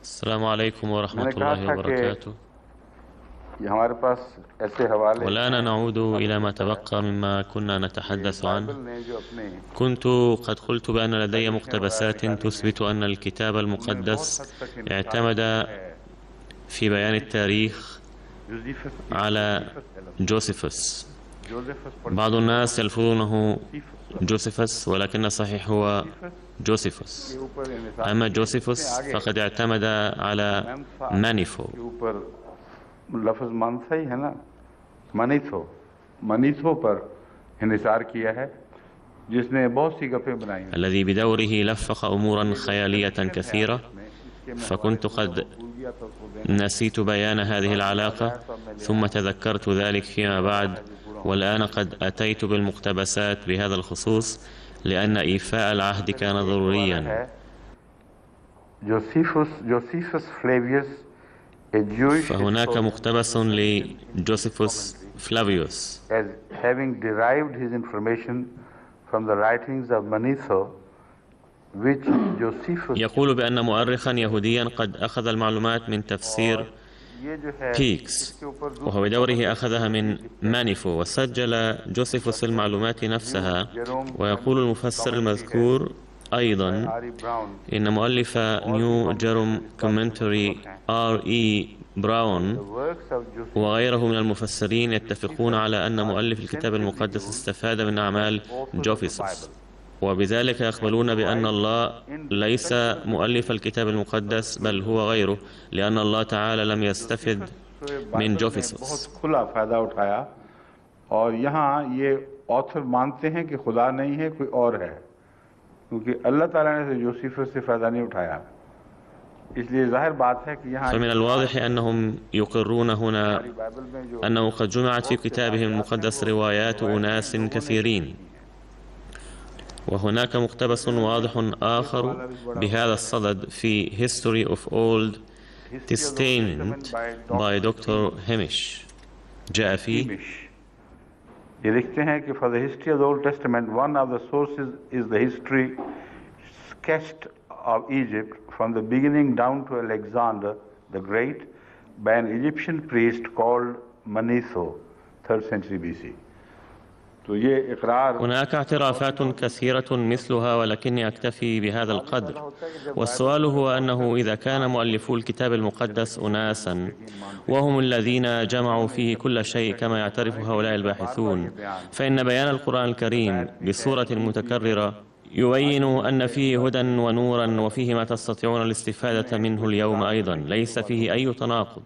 السلام عليكم ورحمة मैंने कहा الله था कि وبركاته. हमारे पास ऐसे हवाले والآن हैं نعود जिनका إلى ما भरोसा है تبقى مما كنا कि نتحدث عنه. बाइबल ने जो अपने كنت قد قلت بأن لدي तारीखें वगैरह مقتبسات निकाली हैं تثبت أن الكتاب उनमें बहुत المقدس हद तक इंसार जो اعتمد है في بيان जोसीफस से التاريخ जोसीफस एक على जोसीफस है लफ्ज جوسيفس. जोसेफस पढ़ते بعض हैं लोग الناس يلفظونه जोसीफस جوسيفس ولكن الصحيح هو जोसीफस के جوسيفوس. ऊपर इंसार أما किए इससे جوسيفوس आगे فقد اعتمد على मैंसा مانيفو. के ऊपर लफ्ज मानसा ही है ना मनीथो मनीथो पर इंसार किया है जिसने बहुत सी गपें बनाई हैं الذي بدوره لفق أمورا ये जो خيالية कनेक्शन है كثيرة. आपस में इसके मैं हवाले فكنت दूंगा वो قد भूल गया था उसको देना نسيت بيان هذه बाद में याद العلاقة आया तो अब मैं ले ثم आया تذكرت ذلك فيما पड़ा بعد. है जो पूरा होना والآن चाहिए قد أتيت بالمقتبسات بهذا الخصوص لأن إيفاء العهد फिर كان एक हवाला ضروريا. है जोसीफस फ्लेवियस a Jewish فهناك historian مقتبس mentioned in his لجوسيفوس commentary فلافيوس as having derived his information from the writings of Manetho which Josephus يقول بأن مؤرخا يهوديا قد أخذ المعلومات من और تفسير ये जो है بيكس इसके ऊपर وهو दूसरी بدوره कॉमेंट्री أخذها भी من लिखते हैं مانيفو. وسجل جوسيفوس المعلومات न्यू نفسها. जेरोम ويقول कैम्पबल की المفسر कॉमेंट्री है المذكور बाय أيضا आरी ब्राउन إن مؤلف और भी نيو جيروم कॉमेंट्रीज इस बात से كومنتري मुतफक हैं براون the works of Josephus وغيره من المفسرين يتفقون Josephus على أن are مؤلف الكتاب extensively المقدس used استفاد من as أعمال authors of the جوفيسوس. Bible وبذلك and يقبلون بأن provide الله ليس مؤلف indispensable الكتاب المقدس historical بل هو غيره لأن الله تعالى لم يستفد जोसेफस से من बाइबल ने बहुत جوفيسوس. खुला फायदा उठाया और यहाँ ये ऑथर मानते हैं कि खुदा नहीं है कोई और है क्योंकि अल्लाह ताला ने तो जोसेफस से फायदा नहीं उठाया इसलिए जाहिर बात है कि यहाँ فمن الواضح أنهم يقرون هنا हमारी बाइबल में जो أنه قد جمعت في बहुत से كتابهم वाक़यात हैं المقدس वो روايات रवायतें أناس लोगों ने इकट्ठी كثيرين. की हैं وهناك مقتبس واضح एक آخر हवाला भी बड़ा بهذا वाज़ेह है الصدد في History of Old history of the Old Testament Testament by by doctor Dr. Hemish. جاء فيه Hemish ये लिखते हैं कि for the history of the Old Testament one of the sources is the history sketched of Egypt from the beginning down to Alexander the Great by an Egyptian priest called Manetho, 3rd century BC. तो ये इकरार هناك اعترافات كثيرة مثلها ولكني أكتفي بهذا बाद में पैदा القدر. होता है कि जब والسؤال बाइबल هو أنه إذا كان مؤلفو الكتاب المقدس أناسا وهم الذين جمعوا فيه كل شيء كما يعترف هؤلاء الباحثون فإن بيان القرآن الكريم بصورة متكررة يبين أن فيه هدى ونورا وفيه ما تستطيعون الاستفادة منه اليوم أيضا ليس فيه أي تناقض.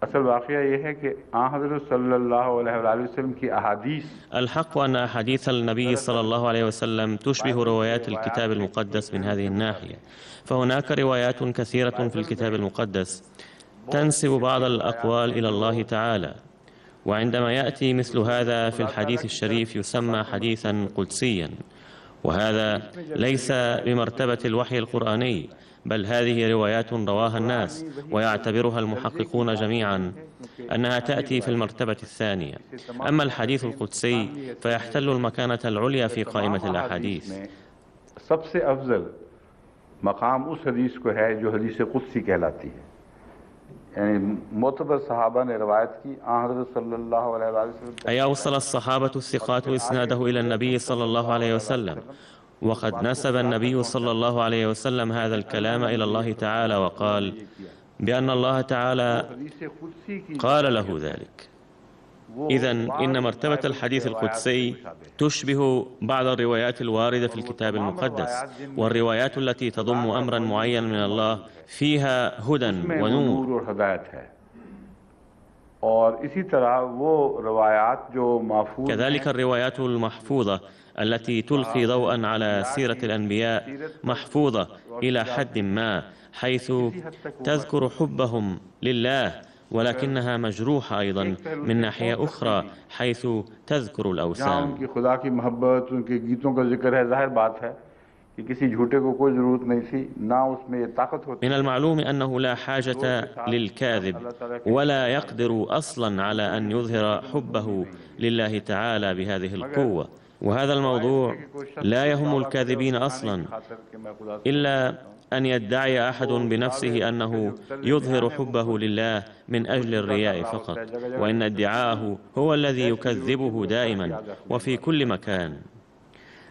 असल वाक़या ये है कि हज़रत सल्लल्लाहु अलैहि वसल्लम की अहादीस الحق أن أحاديث النبي صلى الله عليه وسلم تشبه روايات الكتاب المقدس من هذه الناحية. فهناك روايات كثيرة في الكتاب المقدس تنسب بعض الأقوال إلى الله تعالى. وعندما يأتي مثل هذا في الحديث الشريف يسمى حديثا قدسيا. وهذا ليس بمرتبة الوحي القرآني بل هذه روايات رواها الناس ويعتبرها المحققون جميعا أنها تأتي في المرتبة الثانية. أما الحديث القدسي فيحتل المكانة العليا في قائمة الأحاديث. सबसे अफजल मकाम उस हदीस को है जो हदीस कुदसी कहलाती है यानी मोतबर सहाबा ने रवायत की हज़रत सल्लल्लाहु अलैहि वसल्लम أي أوصل الصحابة الثقات إسناده إلى النبي صلى الله عليه وسلم. وقد نسب النبي صلى الله عليه وسلم هذا الكلام إلى الله تعالى وقال بأن الله تعالى قال له ذلك. إذن إن مرتبة الحديث القدسي تشبه بعض الروايات الواردة في الكتاب المقدس. والروايات التي تضم أمرا معين من الله فيها هدى ونور. كذلك الروايات المحفوظة التي تلقي ضوءا على سيرة الأنبياء محفوظة إلى حد ما حيث تذكر حبهم لله ولكنها مجروحة أيضا من ناحية أخرى حيث تذكر الأوثان. من المعلوم أنه لا حاجة للكاذب ولا يقدر أصلا على أن يظهر حبه لله تعالى بهذه القوة. وهذا الموضوع لا يهم الكاذبين أصلا إلا أن يدعي أحد بنفسه أنه يظهر حبه لله من أجل الرياء فقط، وإن ادعاءه هو الذي يكذبه دائما وفي كل مكان.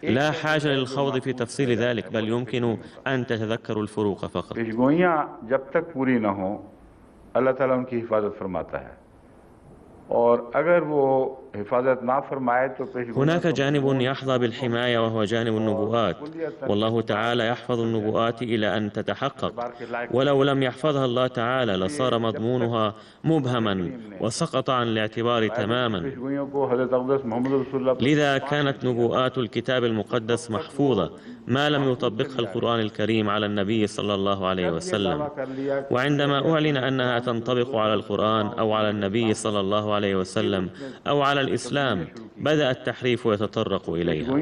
لا حاجة للخوض في تفصيل ذلك، بل يمكن أن تتذكروا الفروق فقط. जब तक पूरी न हो अल्लाह ताला उनकी हिफाजत फरमाता है और अगर वो हिफाजत ना फरमाए तो هناك جانب يحظى بالحماية وهو جانب النبوءات، والله تعالى يحفظ النبوءات إلى أن تتحقق، ولو لم يحفظها الله تعالى لصار مضمونها مبهما وسقط عن الاعتبار تماما. لذا كانت نبوءات الكتاب المقدس محفوظة ما لم يطبقها القرآن الكريم على النبي صلى الله عليه وسلم، وعندما أعلن أنها تنطبق على القرآن أو على النبي صلى الله عليه وسلم أو على الإسلام بدأ التحريف يتطرق إليها.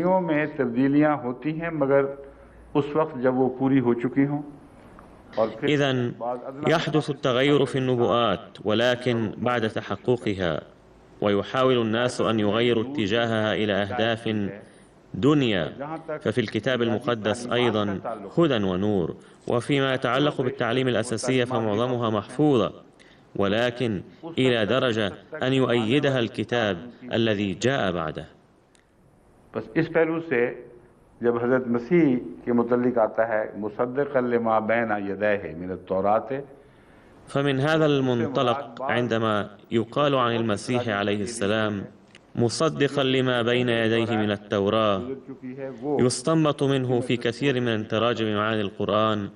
إذن يحدث التغير في النبوءات ولكن بعد تحققها، ويحاول الناس أن يغيروا اتجاهها إلى أهداف دنيا، ففي الكتاب المقدس أيضا هدى ونور، وفيما يتعلق بالتعليم الأساسية فمعظمها محفوظة، ولكن إلى درجة أن يؤيدها الكتاب الذي جاء بعده. बस इस पहलू से जब हजरत मसीह के मुतल्लिक आता है मुसद्दिक़न लिमा बैना यदैहि मिन अत-तौरात, فمن هذا المنطلق عندما يقال عن المسيح عليه السلام مصدقا لما بين يديه من التوراة، يستنبط منه في كثير من تراجم معاني القرآن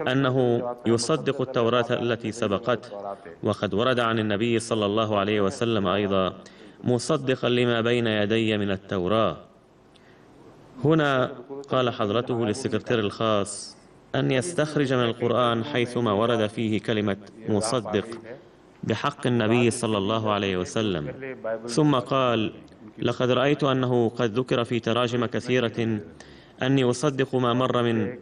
أنه يصدق التوراة التي سبقته، وقد ورد عن النبي صلى الله عليه وسلم أيضا مصدقا لما بين يدي من التوراة. هنا قال حضرته للسكرتير الخاص أن يستخرج من القرآن حيثما ورد فيه كلمة مصدق بحق النبي صلى الله عليه وسلم، ثم قال: لقد رأيت أنه قد ذكر في تراجم كثيرة أني أصدق ما مر من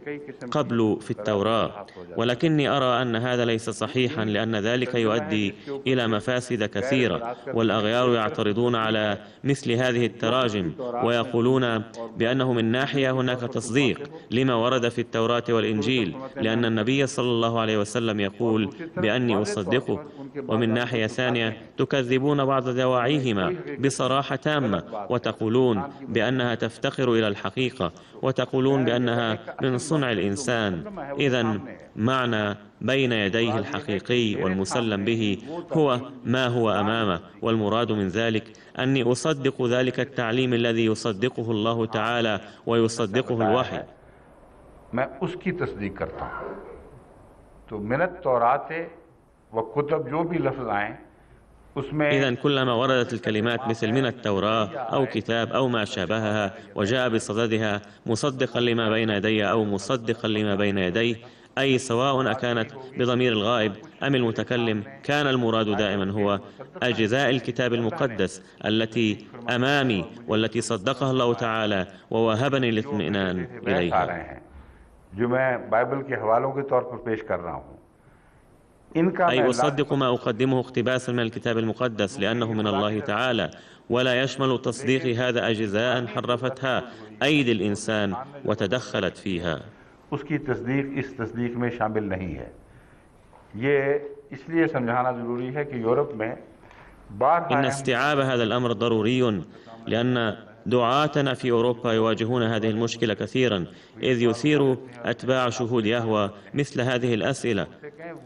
قبل في التوراة، ولكني أرى أن هذا ليس صحيحا، لأن ذلك يؤدي إلى مفاسد كثيرة، والأغيار يعترضون على مثل هذه التراجم ويقولون بأنه من ناحية هناك تصديق لما ورد في التوراة والإنجيل، لأن النبي صلى الله عليه وسلم يقول بأني أصدقه، ومن ناحية ثانية تكذبون بعض دواعيهما بصراحة تامة وتقولون بأنها تفتقر إلى الحقيقة، وتقولون بأنها من صنع الإنسان. إذن معنى بين يديه الحقيقي والمسلم به هو ما هو أمامه، والمراد من ذلك أني أصدق ذلك التعليم الذي يصدقه الله تعالى ويصدقه الوحي. मैं उसकी तस्दीक करता हूँ। तो मिनत तौरात व कुतुब जो भी लफ्ज़ आए إذن كلما وردت الكلمات مثل من التوراة أو كتاب أو ما شابهها وجاء بصددها مصدقا لما بين يديه أو مصدقا لما بين يديه، أي سواء أكانت بضمير الغائب أم المتكلم، كان المراد دائما هو أجزاء الكتاب المقدس التي أمامي والتي صدقها الله تعالى ووهبني الاطمئنان إليها. जो मैं बाइबल के हवालों के तौर पर पेश कर रहा हूँ, أي أصدق ما أقدمه اقتباسا من الكتاب المقدس لأنه من الله تعالى، ولا يشمل تصديق هذا أجزاء حرفتها أيدي الإنسان وتدخلت فيها. उसकी तस्दीक इस तस्दीक में शामिल नहीं है। ये इसलिए समझाना ज़रूरी है कि यूरोप में إن استيعاب هذا الأمر ضروري، لأن دعاتنا في أوروبا يواجهون هذه المشكلة كثيرا، إذ يثير أتباع شهود يهوى مثل هذه الأسئلة،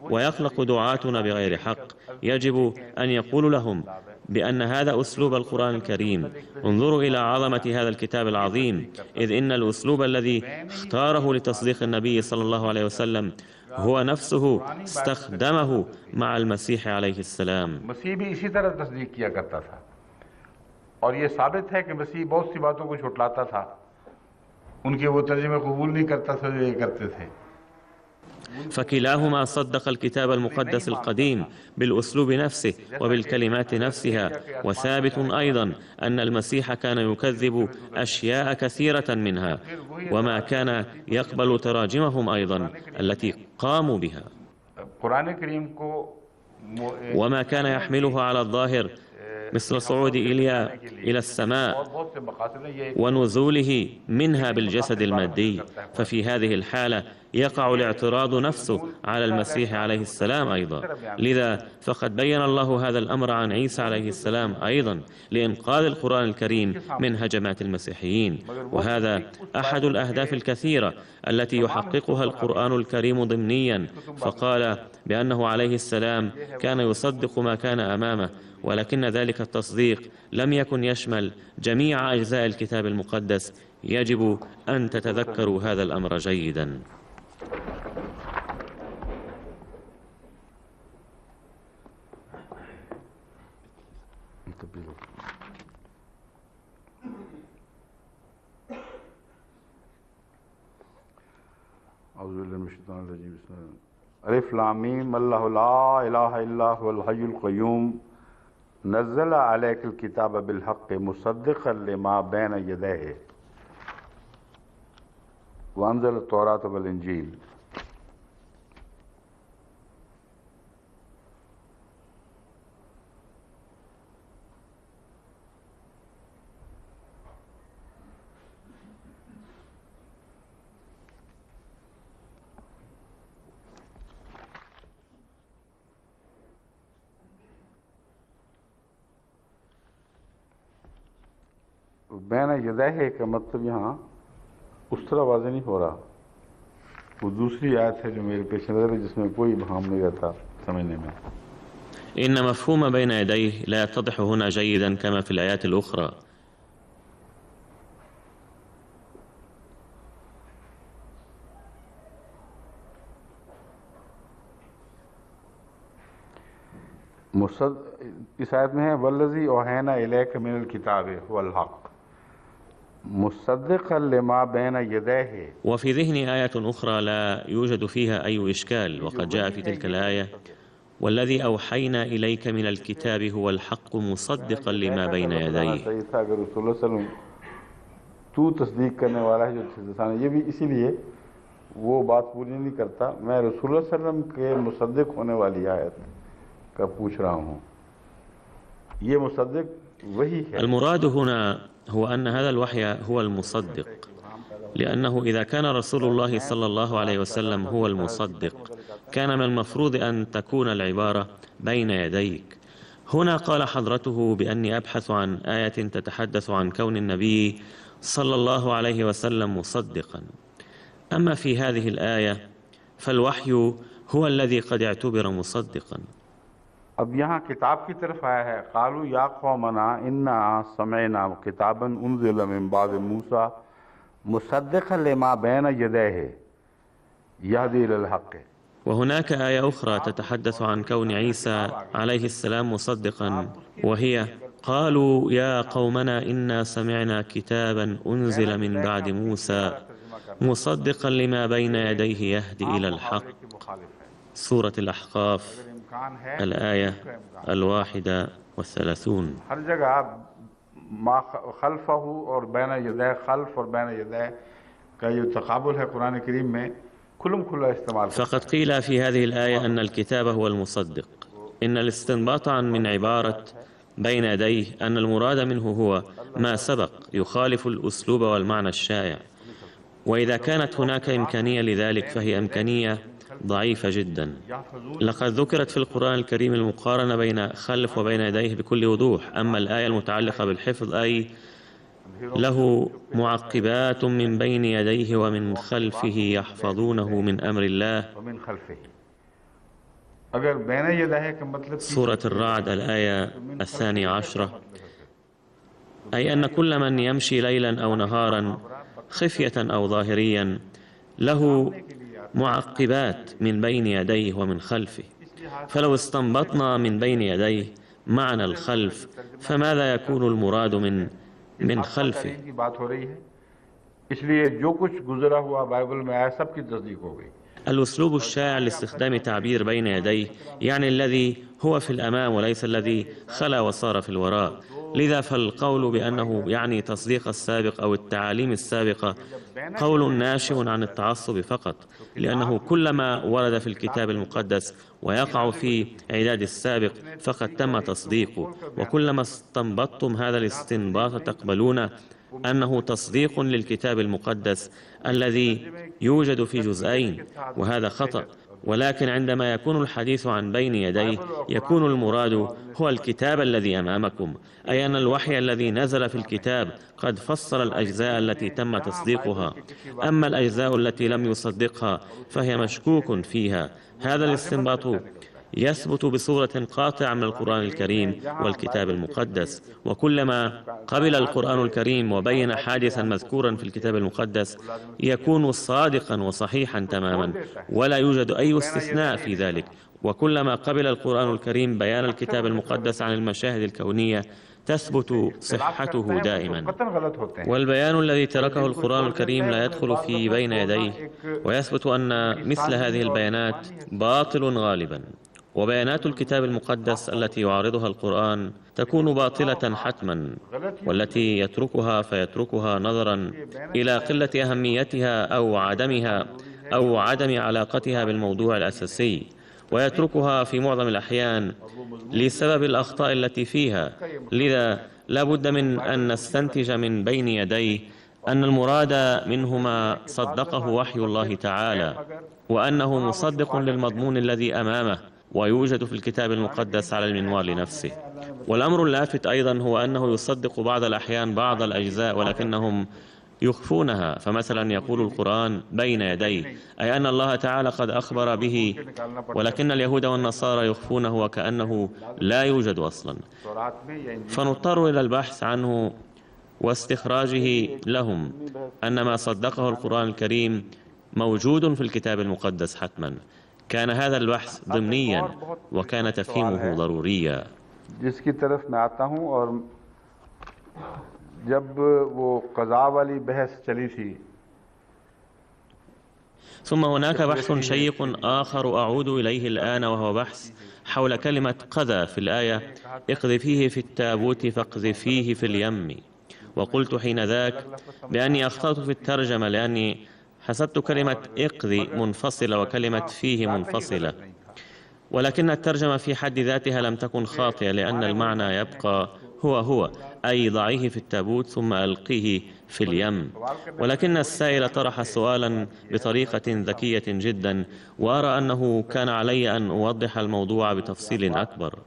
ويخلق دعاتنا بغير حق. يجب أن يقول لهم بأن هذا أسلوب القرآن الكريم، انظروا إلى عظمة هذا الكتاب العظيم، إذ إن الأسلوب الذي اختاره لتصديق النبي صلى الله عليه وسلم هو نفسه استخدمه مع المسيح عليه السلام. और ये साबित है कि मसीह बहुत सी बातों को छुटलाता था, उनके वो तर्जुमे कबूल नहीं करता था जो ये करते थे। فكلاهما صدق الكتاب المقدس القديم بالأسلوب نفسه وبالكلمات نفسها، وثابت أيضا أن المسيح كان يكذب أشياء كثيرة منها، وما كان يقبل تراجمهم أيضا التي قاموا بها، وما كان يحملها على الظاهر مثل صعود إيليا إلى السماء ونزوله منها بالجسد المادي، ففي هذه الحالة يقع الاعتراض نفسه على المسيح عليه السلام أيضا. لذا فقد بين الله هذا الأمر عن عيسى عليه السلام أيضا لإنقاذ القرآن الكريم من هجمات المسيحيين، وهذا أحد الأهداف الكثيرة التي يحققها القرآن الكريم ضمنيا، فقال بأنه عليه السلام كان يصدق ما كان أمامه، ولكن ذلك التصديق لم يكن يشمل جميع أجزاء الكتاب المقدس. يجب أن تتذكروا هذا الأمر جيدا. अलिफ लाम मीम अल्लाहु ला इलाहा इल्ला हुवल हय्युल क़य्यूम नज़्ज़ल अलैकल किताब बिल हक़्क़ मुसद्दिक़न लिमा बैन यदैहि व अंज़ल तौरात वल इंजील। बैन यदैहि का मतलब यहाँ उस तरह वाज़ेह नहीं हो रहा। वो दूसरी आयत है जो मेरे पेश नज़र है जिसमें कोई भाम नहीं रहता समझने में। إن مفهوم بين يديه لا يتضح هنا جيدا كما في الآيات الأخرى. इस आयत में है वल्लज़ी औहैना इलैका मिनल किताबि हुवल हक़ मुसद्दिक़न लिमा बैन यदैहि। وفي ذهني آية أخرى لا يوجد فيها أي إشكال، وقد جاء في تلك الآية والذي أوحينا إليك من الكتاب هو الحق مصدقا لما بين يديه। तू तस्दीक करने वाला है जो ये भी इसीलिए वो बात पूरी नहीं करता। मैं रसूलुल्लाह सल्लल्लाहु अलैहि वसल्लम के मुसद्दिक होने वाली आयत का पूछ रहा हूँ। ये मुसद्दिक वही है। المراد هنا هو أن هذا الوحي هو المصدق، لأنه إذا كان رسول الله صلى الله عليه وسلم هو المصدق كان من المفروض أن تكون العبارة بين يديك. هنا قال حضرته بأني أبحث عن آية تتحدث عن كون النبي صلى الله عليه وسلم مصدقا. أما في هذه الآية فالوحي هو الذي قد اعتبر مصدقا. अब यहाँ किताब की तरफ आया है क़ालू या क़ौमना इन्ना समिअना किताबन उन्ज़िल मिन बाद मूसा मुसद्दिक़न लिमा बैन यदैहि यहदी इलल हक़्क़। وهناك آية أخرى تتحدث عن كون عيسى عليه السلام مصدقا، وهي قالوا يا قومنا إنا سمعنا كتابا أنزل من بعد موسى مصدقا لما بين يديه يهدي إلى الحق. سورة الأحقاف الآية 31। हर जगह मा खल्फहु और बैन यदै खल्फ और बैन यदै का जो तक़ाबुल है कुरान करीम में खुल्म खुला इस्तेमाल। فقد قيل في هذه الآية أن الكتاب هو المصدق. إن الاستنباط من عبارة بين يديه أن المراد منه هو ما سبق يخالف الأسلوب والمعنى الشائع، وإذا كانت هناك إمكانية لذلك فهي إمكانية ضعيفة جدا. لقد ذكرت في القرآن الكريم المقارنة بين خلف وبين يديه بكل وضوح. أما الآية المتعلقة بالحفظ أي له معقبات من بين يديه ومن خلفه يحفظونه من أمر الله. سورة الرعد الآية 12، أي أن كل من يمشي ليلا أو نهارا خفية أو ظاهريا له معقبات من بين يديه ومن خلفه. فلو استنبطنا من بين يديه معنى الخلف فماذا يكون المراد من خلفه؟ इसलिए जो कुछ गुजरा हुआ बाइबल में आया सब की तस्दीक हो गई। الأسلوب الشائع لاستخدام تعبير بين يديه يعني الذي هو في الأمام وليس الذي خلا وصار في الوراء. لذا فالقول بأنه يعني تصديق السابق أو التعاليم السابقة قول ناشئ عن التعصب فقط، لأنه كلما ورد في الكتاب المقدس ويقع في إعداد السابق فقد تم تصديقه، وكلما استنبطتم هذا الاستنباط تقبلون أنه تصديق للكتاب المقدس الذي يوجد في جزئين، وهذا خطأ. ولكن عندما يكون الحديث عن بين يديه يكون المراد هو الكتاب الذي أمامكم، أي أن الوحي الذي نزل في الكتاب قد فصل الأجزاء التي تم تصديقها، أما الأجزاء التي لم يصدقها فهي مشكوك فيها. هذا الاستنباط يثبت بصورة قاطعة من القرآن الكريم والكتاب المقدس، وكلما قبل القرآن الكريم وبين حادثا مذكورا في الكتاب المقدس يكون صادقا وصحيحا تماما، ولا يوجد أي استثناء في ذلك. وكلما قبل القرآن الكريم بيان الكتاب المقدس عن المشاهد الكونية تثبت صحته دائما. والبيان الذي تركه القرآن الكريم لا يدخل في بين يديه، ويثبت أن مثل هذه البيانات باطل غالبا. وبيانات الكتاب المقدس التي يعارضها القرآن تكون باطلة حتما، والتي يتركها فيتركها نظرا إلى قلة أهميتها أو عدمها أو عدم علاقتها بالموضوع الأساسي، ويتركها في معظم الأحيان لسبب الأخطاء التي فيها. لذا لا بد من أن نستنتج من بين يديه أن المراد منهما صدقه وحي الله تعالى، وأنه مصدق للمضمون الذي أمامه ويوجد في الكتاب المقدس على المنوال نفسه. والأمر اللافت أيضا هو أنه يصدق بعض الأحيان بعض الأجزاء ولكنهم يخفونها. فمثلا يقول القرآن بين يديه، أي أن الله تعالى قد أخبر به، ولكن اليهود والنصارى يخفونه وكأنه لا يوجد أصلا، فنضطر إلى البحث عنه واستخراجه لهم أن ما صدقه القرآن الكريم موجود في الكتاب المقدس حتما. كان هذا البحث ضمنيا وكان تفهيمه ضروريا. जिसकी तरफ मैं आता हूं, और जब वो क़ज़ा वाली बहस चली थी ثم هناك بحث شيق آخر أعود إليه الآن، وهو بحث حول كلمة قذى في الآية اقذفيه في التابوت فاقذفيه في اليم. وقلت حين ذاك بأني أخطأت في الترجمة لأني حسبت كلمة اقذي منفصلة وكلمة فيه منفصلة، ولكن الترجمة في حد ذاتها لم تكن خاطئة، لأن المعنى يبقى هو أي ضعيه في التابوت ثم ألقيه في اليم. ولكن السائل طرح سؤالا بطريقة ذكية جدا، وأرى أنه كان علي أن أوضح الموضوع بتفصيل أكبر.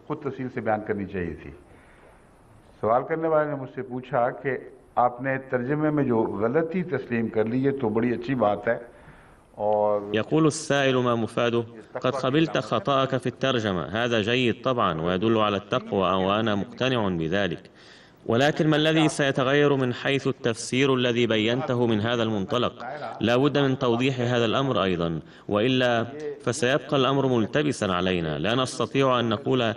सवाल करने वाले ने मुझसे पूछा कि आपने तर्जुमे में जो गलती तस्लीम कर ली है तो बड़ी अच्छी बात है। يقول السائل ما مفاده: قد قبلت خطأك في الترجمة، هذا جيد طبعا ويدل على التقوى وأنا مقتنع بذلك، ولكن ما الذي سيتغير من حيث التفسير الذي بينته من هذا المنطلق؟ لا بد من توضيح هذا الأمر أيضا، وإلا فسيبقى الأمر ملتبسا علينا، لا نستطيع أن نقول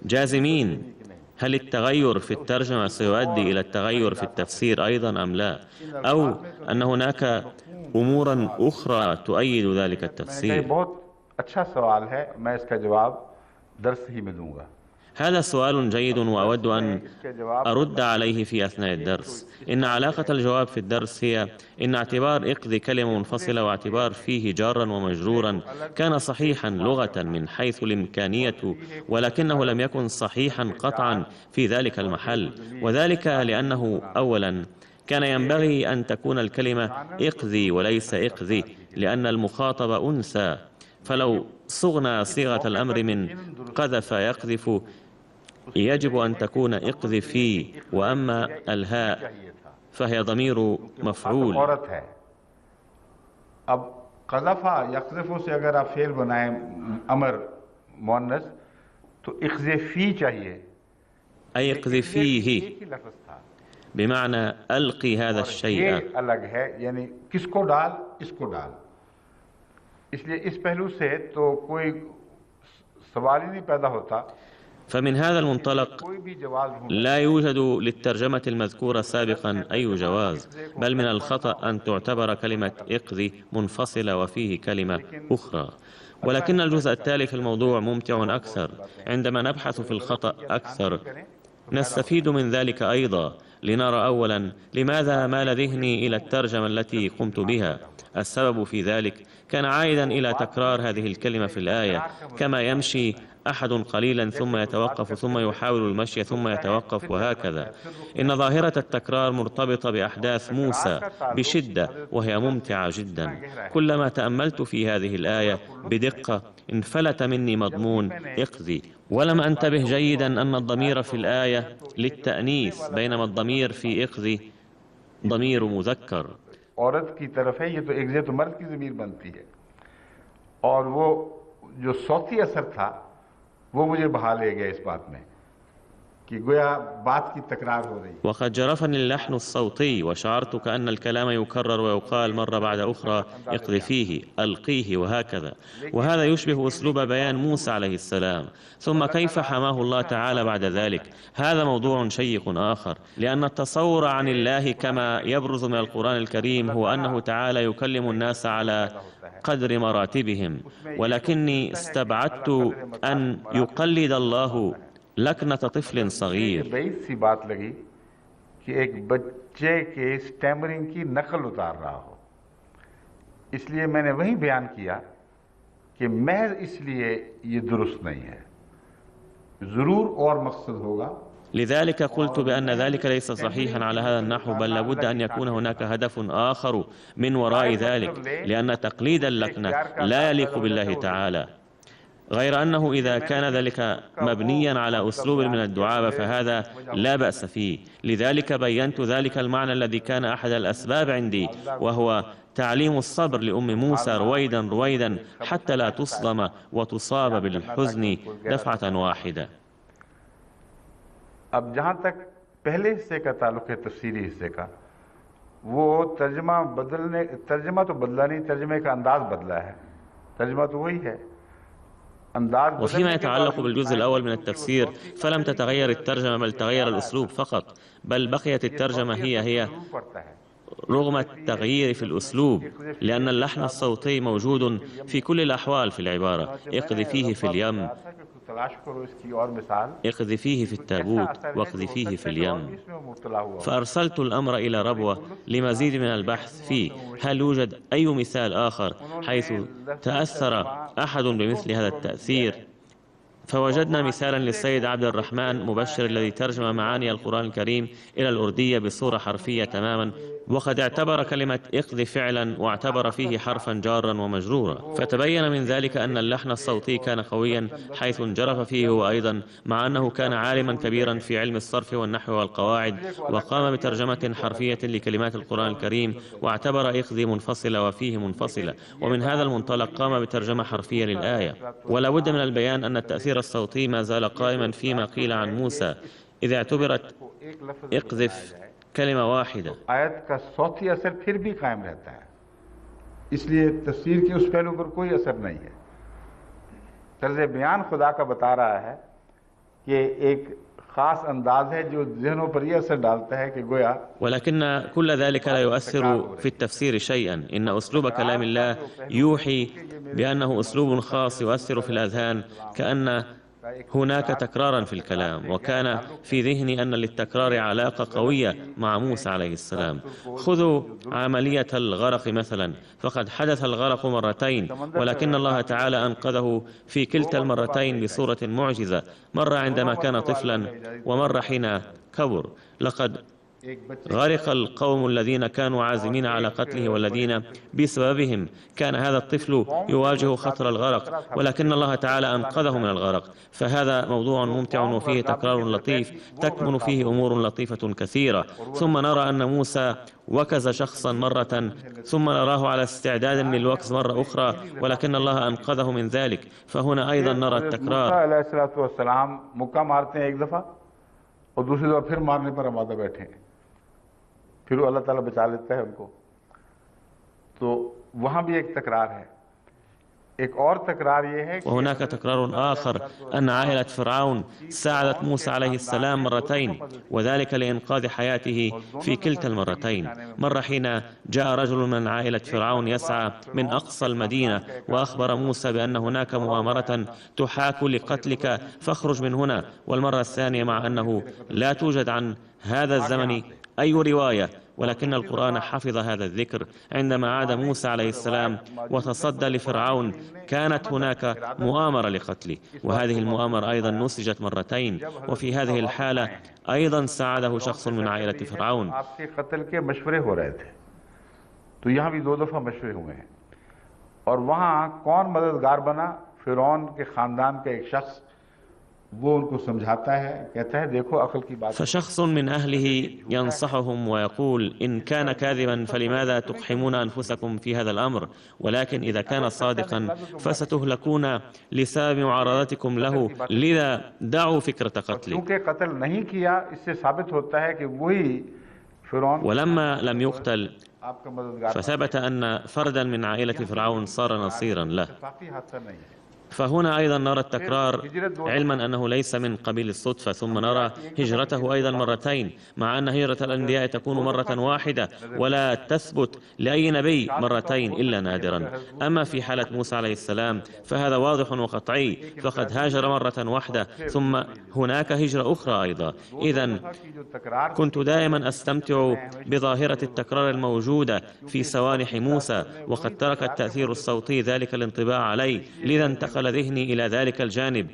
جازمين هل التغير في الترجمة سيؤدي إلى التغير في التفسير أيضا أم لا، أو أن هناك أمورا أخرى تؤيد ذلك التفسير. هذا سؤال جيد وأود أن أرد عليه في أثناء الدرس. إن علاقة الجواب في الدرس هي إن اعتبار اقذ كلمة منفصلة واعتبار فيه جارا ومجرورا كان صحيحا لغة من حيث الإمكانية، ولكنه لم يكن صحيحا قطعا في ذلك المحل، وذلك لأنه أولا كان ينبغي أن تكون الكلمة اقذي وليس اقذي، لأن المخاطب أنثى، فلو صغنا صيغة الأمر من قذف يقذف يجب أن تكون اقذفي، وأما الهاء فهي ضمير مفعول. अब क़ज़फ़ा यक़ज़िफ़ु से अगर आप फेल बनाएं अमर मुअन्नस तो इक़ज़िफ़ी चाहिए, أي اقذفيه بمعنى ألقي هذا الشيء. अलग है, यानी किसको डाल, इसको डाल। इसलिए इस पहलू से तो कोई सवाल ही नहीं पैदा होता فمن هذا المنطلق لا يوجد للترجمة المذكورة سابقا أي جواز، بل من الخطأ أن تعتبر كلمة اقضي منفصلة وفيه كلمة أخرى. ولكن الجزء التالي في الموضوع ممتع أكثر. عندما نبحث في الخطأ أكثر نستفيد من ذلك أيضا، لنرى أولا لماذا مال ذهني إلى الترجمة التي قمت بها. السبب في ذلك كان عائدا إلى تكرار هذه الكلمة في الآية، كما يمشي أحد قليلا ثم يتوقف ثم يحاول المشي ثم يتوقف وهكذا. إن ظاهرة التكرار مرتبطة بأحداث موسى بشدة وهي ممتعة جدا. كلما تأملت في هذه الآية بدقة انفلت مني مضمون اقضي، ولم أنتبه جيدا أن الضمير في الآية للتأنيث بينما الضمير في اقضي ضمير مذكر. औरत की तरफ है, ये तो एक तो मर्द की ज़मीर बनती है, और वो जो सौती असर था वो मुझे बहा ले गया इस बात में कि गोया बात की तकरार हो रही. وقد جرفني اللحن الصوتي وشعرت كأن الكلام يكرر ويقال مرة بعد أخرى اقذ فيه، ألقيه وهكذا، وهذا يشبه أسلوب بيان موسى عليه السلام. ثم كيف حماه الله تعالى بعد ذلك؟ هذا موضوع شيق آخر، لأن التصور عن الله كما يبرز من القرآن الكريم هو أنه تعالى يكلم الناس على قدر مراتبهم، ولكني استبعدت أن يقلد الله لكنة طفل صغير. بعيد सी बात लगी कि एक बच्चे के स्टैमरिंग की नकल उतार रहा हो, इसलिए मैंने वही बयान किया कि महज इसलिए ये दुरुस्त नहीं है, जरूर और मकसद होगा. لذلك قلت بأن ذلك ليس صحيحا على هذا النحو، بل لابد أن يكون هناك هدف آخر من وراء ذلك، لأن تقليد اللكنة لا يليق بالله تعالى. غير أنه إذا كان ذلك مبنيا على أسلوب من الدعابة فهذا لا بأس فيه. لذلك بينت ذلك المعنى الذي كان أحد الأسباب عندي، وهو تعليم الصبر لأم موسى رويدا رويدا حتى لا تصدم وتصاب بالحزن دفعة واحدة. अब जहाँ तक पहले हिस्से का ताल्लुक है तफसीरी हिस्से का, वो तर्जमा तो बदला नहीं, तर्जमे का अंदाज बदला है, तर्जमा तो वही है. وفيما يتعلق بالجزء الأول من التفسير فلم تتغير الترجمة بل تغير الأسلوب فقط، بل بقيت الترجمة هي رغم التغيير في الأسلوب، لأن اللحن الصوتي موجود في كل الأحوال في العبارة. اقذ فيه في اليم، اقذ فيه في التابوت، واقذ فيه في اليم. فأرسلت الأمر إلى ربوة لمزيد من البحث فيه هل يوجد أي مثال آخر حيث تأثر أحد بمثل هذا التأثير. فوجدنا مثالا للسيد عبد الرحمن مبشر الذي ترجم معاني القرآن الكريم إلى الأردية بصورة حرفية تماما، وقد اعتبر كلمة اقذ فعلا واعتبر فيه حرفا جارا ومجرورا. فتبين من ذلك أن اللحن الصوتي كان قويا حيث انجرف فيه هو أيضا، مع أنه كان عالما كبيرا في علم الصرف والنحو والقواعد، وقام بترجمة حرفية لكلمات القرآن الكريم واعتبر اقذ منفصلة وفيه منفصلة، ومن هذا المنطلق قام بترجمة حرفية للآية. ولا بد من البيان أن التأثير الصوتي ما زال قائما فيما قيل عن موسى إذا اعتبرت اقذف كلمة واحدة. आयत का सौती असर फिर भी कायम रहता है, इसलिए तफसीर के उस पहलू पर कोई असर नहीं है. तर्ज बयान खुदा का बता रहा है कि एक खास अंदाज है जो ज़हनों पर यह असर डालता है कि गोया. ولكن كل ذلك لا يؤثر في التفسير شيئا. إن أسلوب كلام الله يوحي بأنه أسلوب خاص يؤثر في الأذهان، كأن هناك تكرارا في الكلام. وكان في ذهني أن للتكرار علاقة قوية مع موسى عليه السلام. خذوا عملية الغرق مثلا، فقد حدث الغرق مرتين، ولكن الله تعالى أنقذه في كلتا المرتين بصورة معجزة، مرة عندما كان طفلا ومرة حين كبر. لقد غرق القوم الذين كانوا عازمين على قتله والذين بسببهم كان هذا الطفل يواجه خطر الغرق، ولكن الله تعالى أنقذه من الغرق. فهذا موضوع ممتع وفيه تكرار لطيف تكمن فيه أمور لطيفة كثيرة. ثم نرى أن موسى وكز شخصا مرة، ثم نراه على استعداد للوكز مرة أخرى، ولكن الله أنقذه من ذلك. فهنا أيضا نرى التكرار. मुक्का मारते हैं एक दफा और दूसरी दफा फिर मारने पर आमादा बैठे हैं, फिर अल्लाह ताला बचा लेता है उनको. तो वहां भी एक तकरार है. وهناك تكرار آخر أن عائلة فرعون ساعدت موسى عليه السلام مرتين، وذلك لإنقاذ حياته في كلتا المرتين. مرة حين جاء رجل من عائلة فرعون يسعى من أقصى المدينة وأخبر موسى بأن هناك مؤامرة تحاك لقتلك فاخرج من هنا، والمرة الثانية مع أنه لا توجد عن هذا الزمن أي رواية، ولكن القرآن حفظ هذا الذكر. عندما عاد موسى عليه السلام وتصدى لفرعون كانت هناك مؤامرة لقتله، وهذه المؤامرة أيضا نسجت مرتين، وفي هذه الحالة أيضا ساعده شخص من عائلة فرعون. तो यहाँ भी 2 दफा मशवरे हुए हैं और वहाँ कौन मददगार बना? फिरौन के खानदान का एक शख्स, वो उनको समझाता है, कहता है देखो अकल की बात। فشخص من أهله ينصحهم ويقول إن كان كاذبا فلماذا تقحمون أنفسكم في هذا الأمر، ولكن إذا كان صادقا فستهلكون لسبب معارضتكم له، لذا دعوا فكرة قتله. क्योंकि कत्ल नहीं किया, इससे साबित होता है कि वही फिरौन। ولما لم يقتل فثبت أن فردا من عائلة فرعون صار نصيرا له. فهنا أيضا نرى التكرار، علما أنه ليس من قبيل الصدفة. ثم نرى هجرته أيضا مرتين، مع أن هجرة الأنبياء تكون مرة واحدة ولا تثبت لأي نبي مرتين إلا نادرا. أما في حالة موسى عليه السلام فهذا واضح وقطعي، فقد هاجر مرة واحدة ثم هناك هجرة أخرى أيضا. إذن كنت دائما أستمتع بظاهرة التكرار الموجودة في سوانح موسى، وقد ترك التأثير الصوتي ذلك الانطباع علي، لذا انتقل ذهني إلى ذلك الجانب.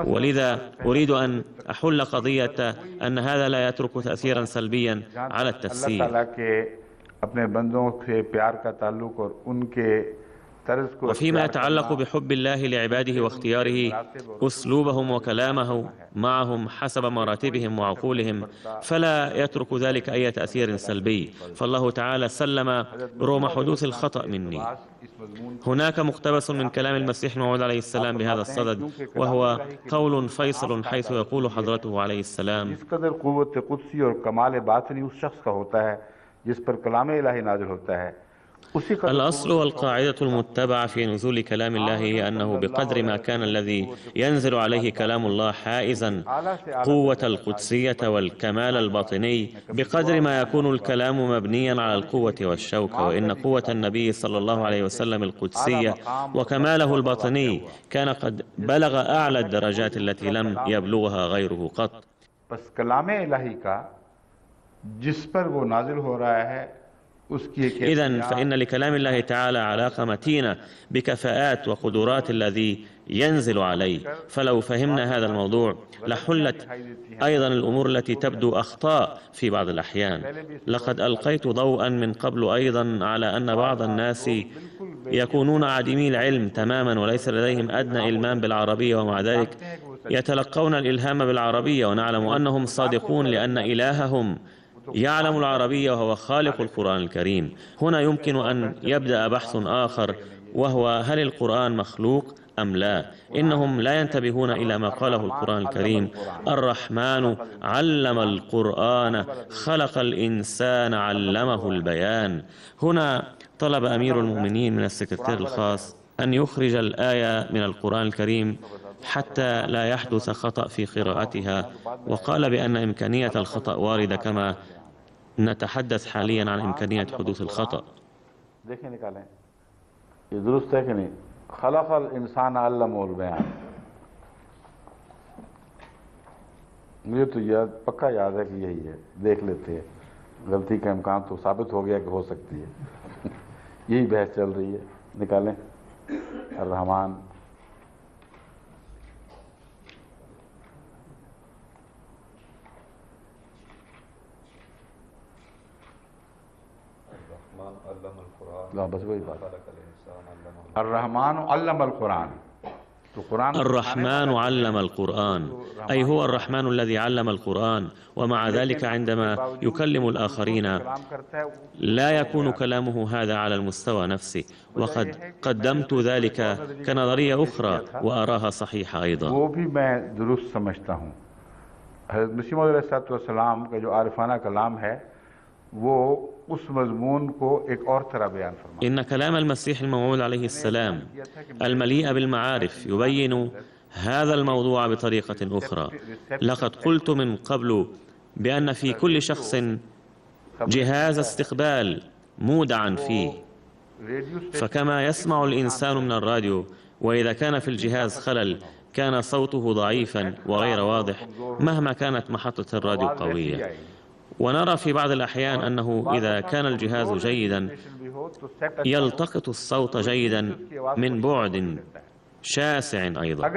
ولذا أريد أن أحل قضية أن هذا لا يترك تأثيرا سلبيا على التفسير. وفيما يتعلق بحب الله لعباده واختياره أسلوبهم وكلامه معهم حسب مراتبهم وعقولهم، فلا يترك ذلك أي تأثير سلبي، فالله تعالى سلم رغم حدوث الخطأ مني. هناك مقتبس من كلام المسيح الموعود عليه السلام بهذا الصدد، وهو قول فيصل حيث يقول حضرته عليه السلام: الأصل والقاعدة المتبعة في نزول كلام الله هي أنه بقدر ما كان الذي ينزل عليه كلام الله حائزا قوة القدسية والكمال الباطني، بقدر ما يكون الكلام مبنيا على القوة والشوكة. وإن قوة النبي صلى الله عليه وسلم القدسية وكماله الباطني كان قد بلغ أعلى الدرجات التي لم يبلغها غيره قط. بس كلام إلهي का जिस पर वो नाजिल हो रहा है إذن فإن لكلام الله تعالى علاقة متينة بكفاءات وقدرات الذي ينزل عليه. فلو فهمنا هذا الموضوع لحلت أيضا الأمور التي تبدو أخطاء في بعض الأحيان. لقد ألقيت ضوءا من قبل أيضا على أن بعض الناس يكونون عديمي العلم تماما وليس لديهم أدنى إلمام بالعربية، ومع ذلك يتلقون الإلهام بالعربية، ونعلم أنهم صادقون لأن إلههم يعلم العربية وهو خالق القرآن الكريم. هنا يمكن أن يبدأ بحث آخر، وهو هل القرآن مخلوق أم لا؟ إنهم لا ينتبهون إلى ما قاله القرآن الكريم: الرحمن علم القرآن خلق الإنسان علمه البيان. هنا طلب أمير المؤمنين من السكرتير الخاص أن يخرج الآية من القرآن الكريم حتى لا يحدث خطأ في قراءتها، وقال بأن إمكانية الخطأ واردة كما نتحدث حاليا عن إمكانية حدوث الخطأ. خلق الإنسان علمه البيان. मुझे तो याद पक्का याद है कि यही है, देख लेते हैं, गलती का इम्कान तो साबित हो गया कि हो सकती है। यही बहस चल रही है, निकालें। अर्रहमान बस वही बात। الرحمن علم القرآن. الرحمن علم القرآن، أي هو الرحمن الذي علم القرآن، ومع ذلك عندما يكلم الآخرين لا يكون كلامه هذا على المستوى نفسه، وقد قدمت ذلك كنظرية أخرى وأراها صحيحة أيضا. वो भी मैं दुरुस्त समझता हूँ। हज़रत मसीह मौऊद अलैहिस्सलाम का जो आरिफाना कलाम है إن كلام المسيح الموعود عليه السلام المليء بالمعارف يبين هذا الموضوع بطريقة أخرى. لقد قلت من قبل بأن في كل شخص جهاز استقبال مودعا فيه، فكما يسمع الإنسان من الراديو، وإذا كان في الجهاز خلل كان صوته ضعيفا وغير واضح مهما كانت محطة الراديو قوية. ونرى في بعض الأحيان أنه إذا كان الجهاز جيدا يلتقط الصوت جيدا من بعد شاسع أيضا.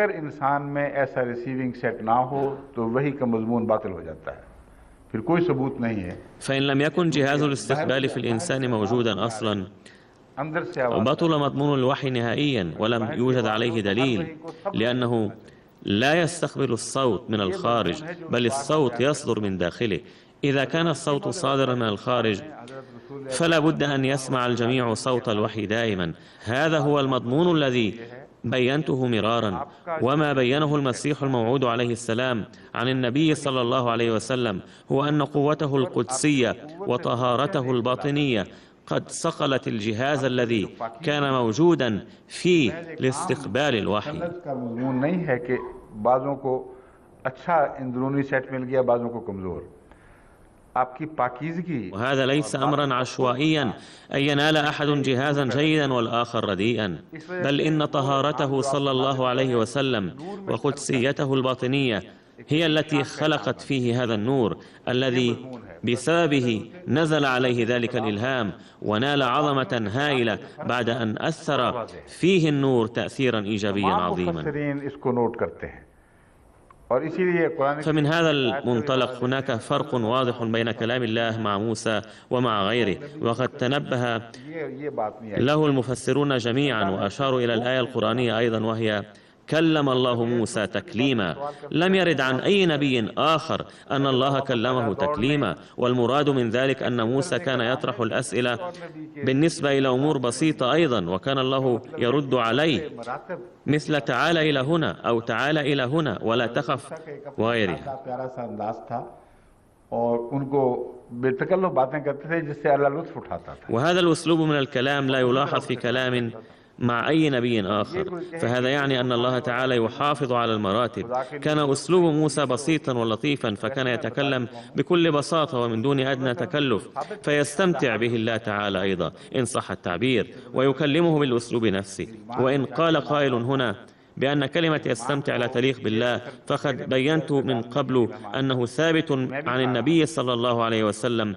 فإن لم يكن جهاز الاستقبال في الإنسان موجودا أصلا بطل مضمون الوحي نهائيا ولم يوجد عليه دليل، لأنه لا يستقبل الصوت من الخارج بل الصوت يصدر من داخله. إذا كان الصوت صادرا من الخارج فلا بد أن يسمع الجميع صوت الوحي دائما. هذا هو المضمون الذي بينته مرارا، وما بينه المسيح الموعود عليه السلام عن النبي صلى الله عليه وسلم هو أن قوته القدسية وطهارته الباطنية قد صقلت الجهاز الذي كان موجودا فيه لاستقبال الوحي. وهذا ليس أمرا عشوائيا أن ينال أحد جهازا جيدا والآخر رديئا، بل إن طهارته صلى الله عليه وسلم وقدسيته الباطنية هي التي خلقت فيه هذا النور الذي بسببه نزل عليه ذلك الإلهام ونال عظمة هائلة بعد أن أثر فيه النور تأثيرا إيجابيا عظيما. فمن هذا المنطلق هناك فرق واضح بين كلام الله مع موسى ومع غيره، وقد تنبه له المفسرون جميعا وأشاروا إلى الآية القرآنية أيضا، وهي كلم الله موسى تكليما. لم يرد عن أي نبي آخر أن الله كلمه تكليما، والمراد من ذلك أن موسى كان يطرح الأسئلة بالنسبة إلى أمور بسيطة أيضا، وكان الله يرد عليه مثل تعال إلى هنا أو تعال إلى هنا ولا تخف وغيرها. وهذا الأسلوب من الكلام لا يلاحظ في كلام مع أي نبي آخر، فهذا يعني أن الله تعالى يحافظ على المراتب. كان أسلوب موسى بسيطا ولطيفا، فكان يتكلم بكل بساطة ومن دون أدنى تكلف، فيستمتع به الله تعالى أيضا إن صح التعبير، ويكلمه بالأسلوب نفسه. وإن قال قائل هنا بأن كلمة يستمتع لا تليق بالله، فقد بينت من قبل أنه ثابت عن النبي صلى الله عليه وسلم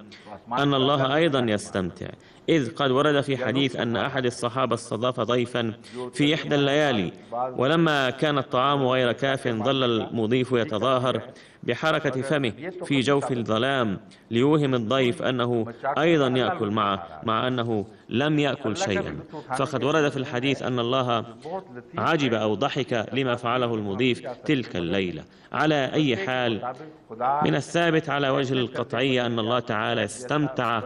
أن الله أيضا يستمتع، إذ قد ورد في حديث أن أحد الصحابة استضاف ضيفا في إحدى الليالي، ولما كان الطعام غير كاف ظل المضيف يتظاهر بحركة فمه في جوف الظلام ليوهم الضيف أنه أيضا يأكل معه مع أنه لم يأكل شيئا. فقد ورد في الحديث أن الله عجب أو ضحك لما فعله المضيف تلك الليلة. على أي حال، من الثابت على وجه القطعية أن الله تعالى استمتع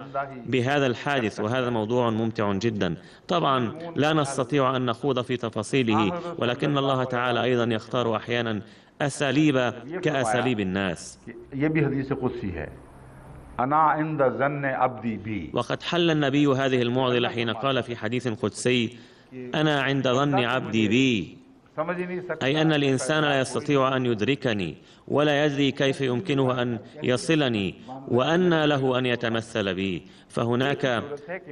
بهذا الحادث، وهذا موضوع ممتع جدا. طبعا لا نستطيع أن نخوض في تفاصيله، ولكن الله تعالى أيضا يختار أحيانا أساليب كأساليب الناس. وقد حل النبي هذه المعضلة حين قال في حديث قدسي: أنا عند ظن عبدي بي، أي أن الإنسان لا يستطيع أن يدركني ولا يدري كيف يمكنه أن يصلني وأن له أن يتمثل بي. فهناك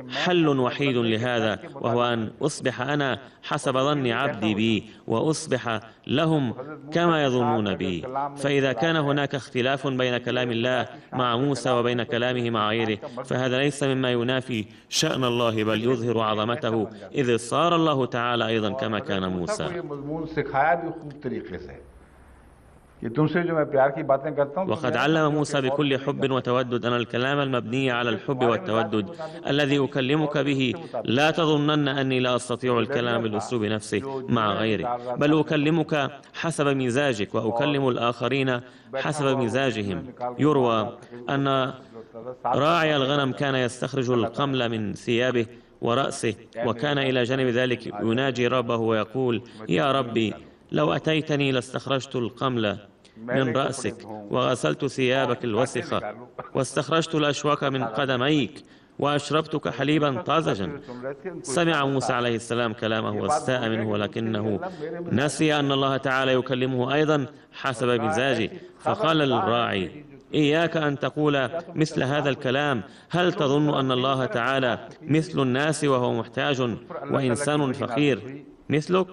حل وحيد لهذا، وهو أن أصبح أنا حسب ظن عبدي بي وأصبح لهم كما يظنون بي. فإذا كان هناك اختلاف بين كلام الله مع موسى وبين كلامه مع غيره، فهذا ليس مما ينافي شأن الله بل يظهر عظمته، إذ صار الله تعالى أيضا كما كان موسى. وقد علم موسى بكل حب وتودد أن الكلام المبني على الحب والتودد الذي أكلمك به لا تظنن أني لا أستطيع الكلام بالأسلوب نفسه مع غيرك، بل أكلمك حسب مزاجك وأكلم الآخرين حسب مزاجهم. يروى أن راعي الغنم كان يستخرج القمل من ثيابه ورأسه، وكان إلى جانب ذلك يناجي ربه ويقول: يا ربي، لو أتيتني لاستخرجت القمل من رأسك وغسلت ثيابك الوسخة واستخرجت الأشواك من قدميك وأشربتك حليبا طازجا. سمع موسى عليه السلام كلامه واستاء منه، ولكنه نسي أن الله تعالى يكلمه أيضا حسب مزاجه، فقال للراعي: إياك أن تقول مثل هذا الكلام، هل تظن أن الله تعالى مثل الناس وهو محتاج وإنسان فقير مثلك؟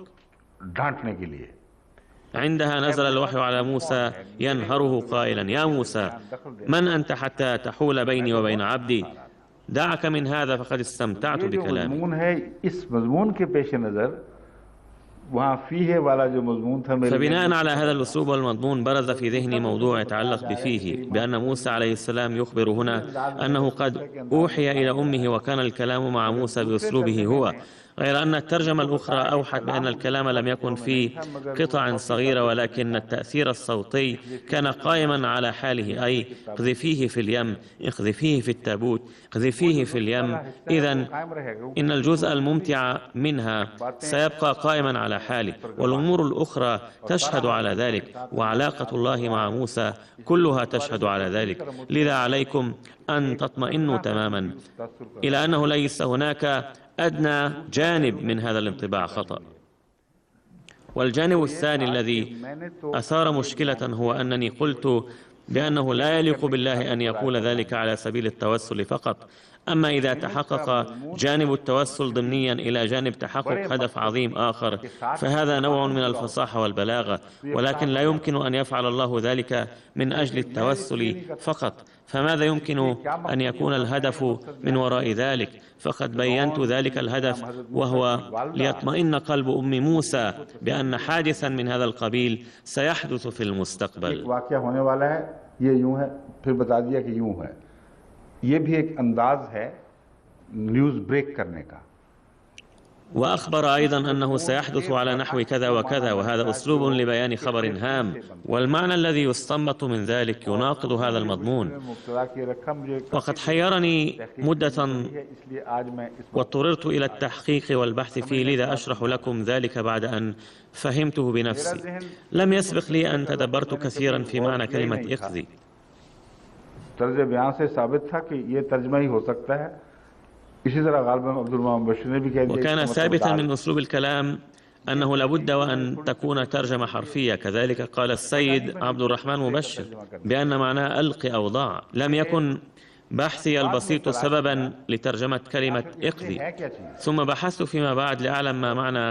عندها نزل الوحي على موسى ينهره قائلا: يا موسى، من أنت حتى تحول بيني وبين عبدي؟ دعك من هذا فقد استمتعت بكلامي. فبناء على هذا الأسلوب والمضمون برز في ذهني موضوع يتعلق بفيه، بأن موسى عليه السلام يخبر هنا أنه قد أوحي إلى أمه وكان الكلام مع موسى بأسلوبه هو، غير أن الترجمة الأخرى أوحت بأن الكلام لم يكن في قطع صغيرة، ولكن التأثير الصوتي كان قائما على حاله، أي اقذفيه في اليم، اقذفيه في التابوت، اقذفيه في اليم. إذن إن الجزء الممتع منها سيبقى قائما على حاله، والأمور الأخرى تشهد على ذلك، وعلاقة الله مع موسى كلها تشهد على ذلك. لذا عليكم أن تطمئنوا تماما إلى أنه ليس هناك أدنى جانب من هذا الانطباع خطأ. والجانب الثاني الذي أثار مشكلة هو أنني قلت بأنه لا يليق بالله أن يقول ذلك على سبيل التوسل فقط. أما إذا تحقق جانب التوسل ضمنيا إلى جانب تحقق هدف عظيم آخر، فهذا نوع من الفصاحة والبلاغة، ولكن لا يمكن أن يفعل الله ذلك من أجل التوسل فقط. فماذا يمكن أن يكون الهدف من وراء ذلك؟ فقد بينت ذلك الهدف، وهو ليطمئن قلب أم موسى بأن حادثا من هذا القبيل سيحدث في المستقبل. ये भी एक अंदाज है न्यूज़ ब्रेक करने का। وأخبر أيضا أنه سيحدث على نحو كذا وكذا، وهذا أسلوب لبيان خبر هام، والمعنى الذي يستنبط من ذلك يناقض هذا المضمون. وقد حيرني مدة واضطررت إلى التحقيق والبحث فيه، لذا أشرح لكم ذلك بعد أن فهمته بنفسي. لم يسبق لي أن تدبرت كثيرا في معنى كلمة اقضي. तर्ज बयान से साबित था कि ये तर्जमा ही हो सकता है। इसी तरह गालिबन अब्दुल रहमान बशीर ने भी कह दिया। وكان ثابتا من أسلوب الكلام أنه لابد وأن تكون ترجمة حرفية. كذلك قال السيد عبد الرحمن مبشر بأن معناه ألقي أو ضع. لم يكن بحثي البسيط سببا لترجمة كلمة اقضي، ثم بحثت فيما بعد لأعلم ما معنى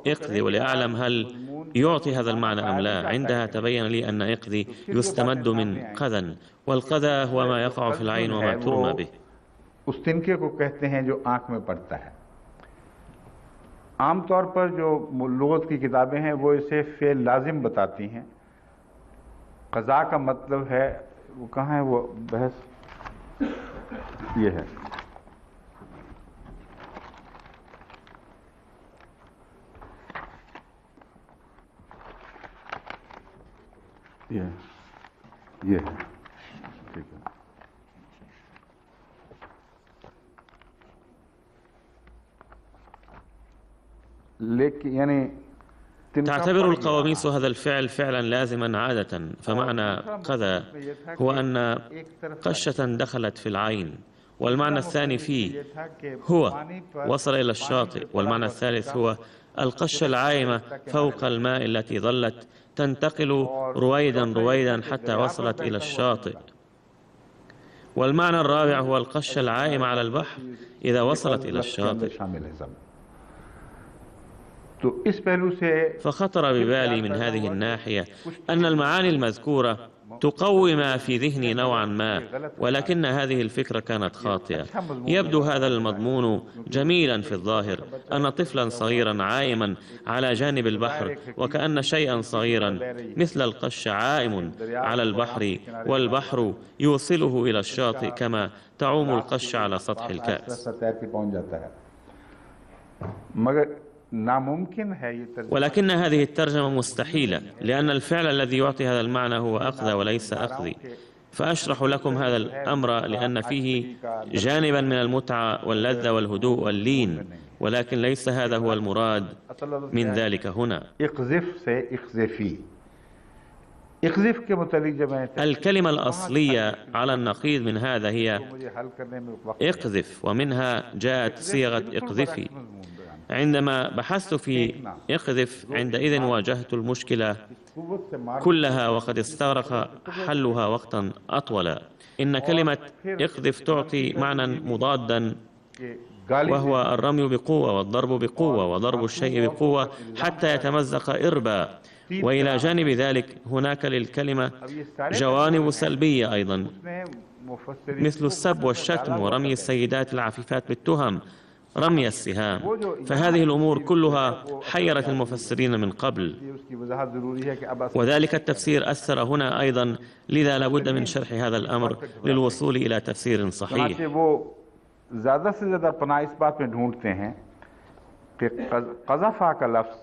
اقضي ولأعلم هل يعطي هذا المعنى أم لا. عندها تبين لي أن اقضي يستمد من قذن، والقذى هو ما يقع في العين وما ترمى به. उस तिनके को कहते हैं जो आंख में पड़ता है। आमतौर पर जो लुगत की किताबें हैं वो इसे फेल लाजिम बताती हैं। क़ज़ा का मतलब है, वो कहाँ है वो बहस, ये है ये है, ठीक है। लेकिन यानी تعتبر القواميس هذا الفعل فعلا لازما عادة، فمعنى قذى هو أن قشة دخلت في العين، والمعنى الثاني فيه هو وصل إلى الشاطئ، والمعنى الثالث هو القشة العائمة فوق الماء التي ظلت تنتقل رويدا رويدا حتى وصلت إلى الشاطئ، والمعنى الرابع هو القشة العائمة على البحر إذا وصلت إلى الشاطئ. فخطر ببالي من هذه الناحية أن المعاني المذكورة تقوي ما في ذهني نوعا ما، ولكن هذه الفكرة كانت خاطئة. يبدو هذا المضمون جميلا في الظاهر، أن طفلا صغيرا عائما على جانب البحر، وكأن شيئا صغيرا مثل القش عائم على البحر، والبحر يوصله إلى الشاطئ كما تعوم القش على سطح الكأس. ولكن هذه الترجمة مستحيلة، لأن الفعل الذي يعطي هذا المعنى هو أخذ وليس أخذي. فأشرح لكم هذا الأمر لأن فيه جانبا من المتعة واللذة والهدوء واللين، ولكن ليس هذا هو المراد من ذلك هنا. इक़्ज़िफ़ के मुतालिक जब मैं الكلمة الأصلية على النقيض من هذا هي اقذف، ومنها جاءت صيغة اقذفي. عندما بحثت في اقذف عندئذ واجهت المشكلة كلها، وقد استغرق حلها وقتا أطول. إن كلمة اقذف تعطي معنى مضادا، وهو الرمي بقوة والضرب بقوة وضرب الشيء بقوة حتى يتمزق إربا. وإلى جانب ذلك هناك للكلمة جوانب سلبية أيضا، مثل السب والشتم ورمي السيدات العفيفات بالتهم، رمي السهام. فهذه الأمور كلها حيرت المفسرين من قبل، وذلك التفسير أثر هنا أيضا، لذا لابد من شرح هذا الأمر للوصول إلى تفسير صحيح. ज़्यादा से ज़्यादा पनाह इस बात में ढूंढते हैं कि क़ज़फ़ा का लफ्ज़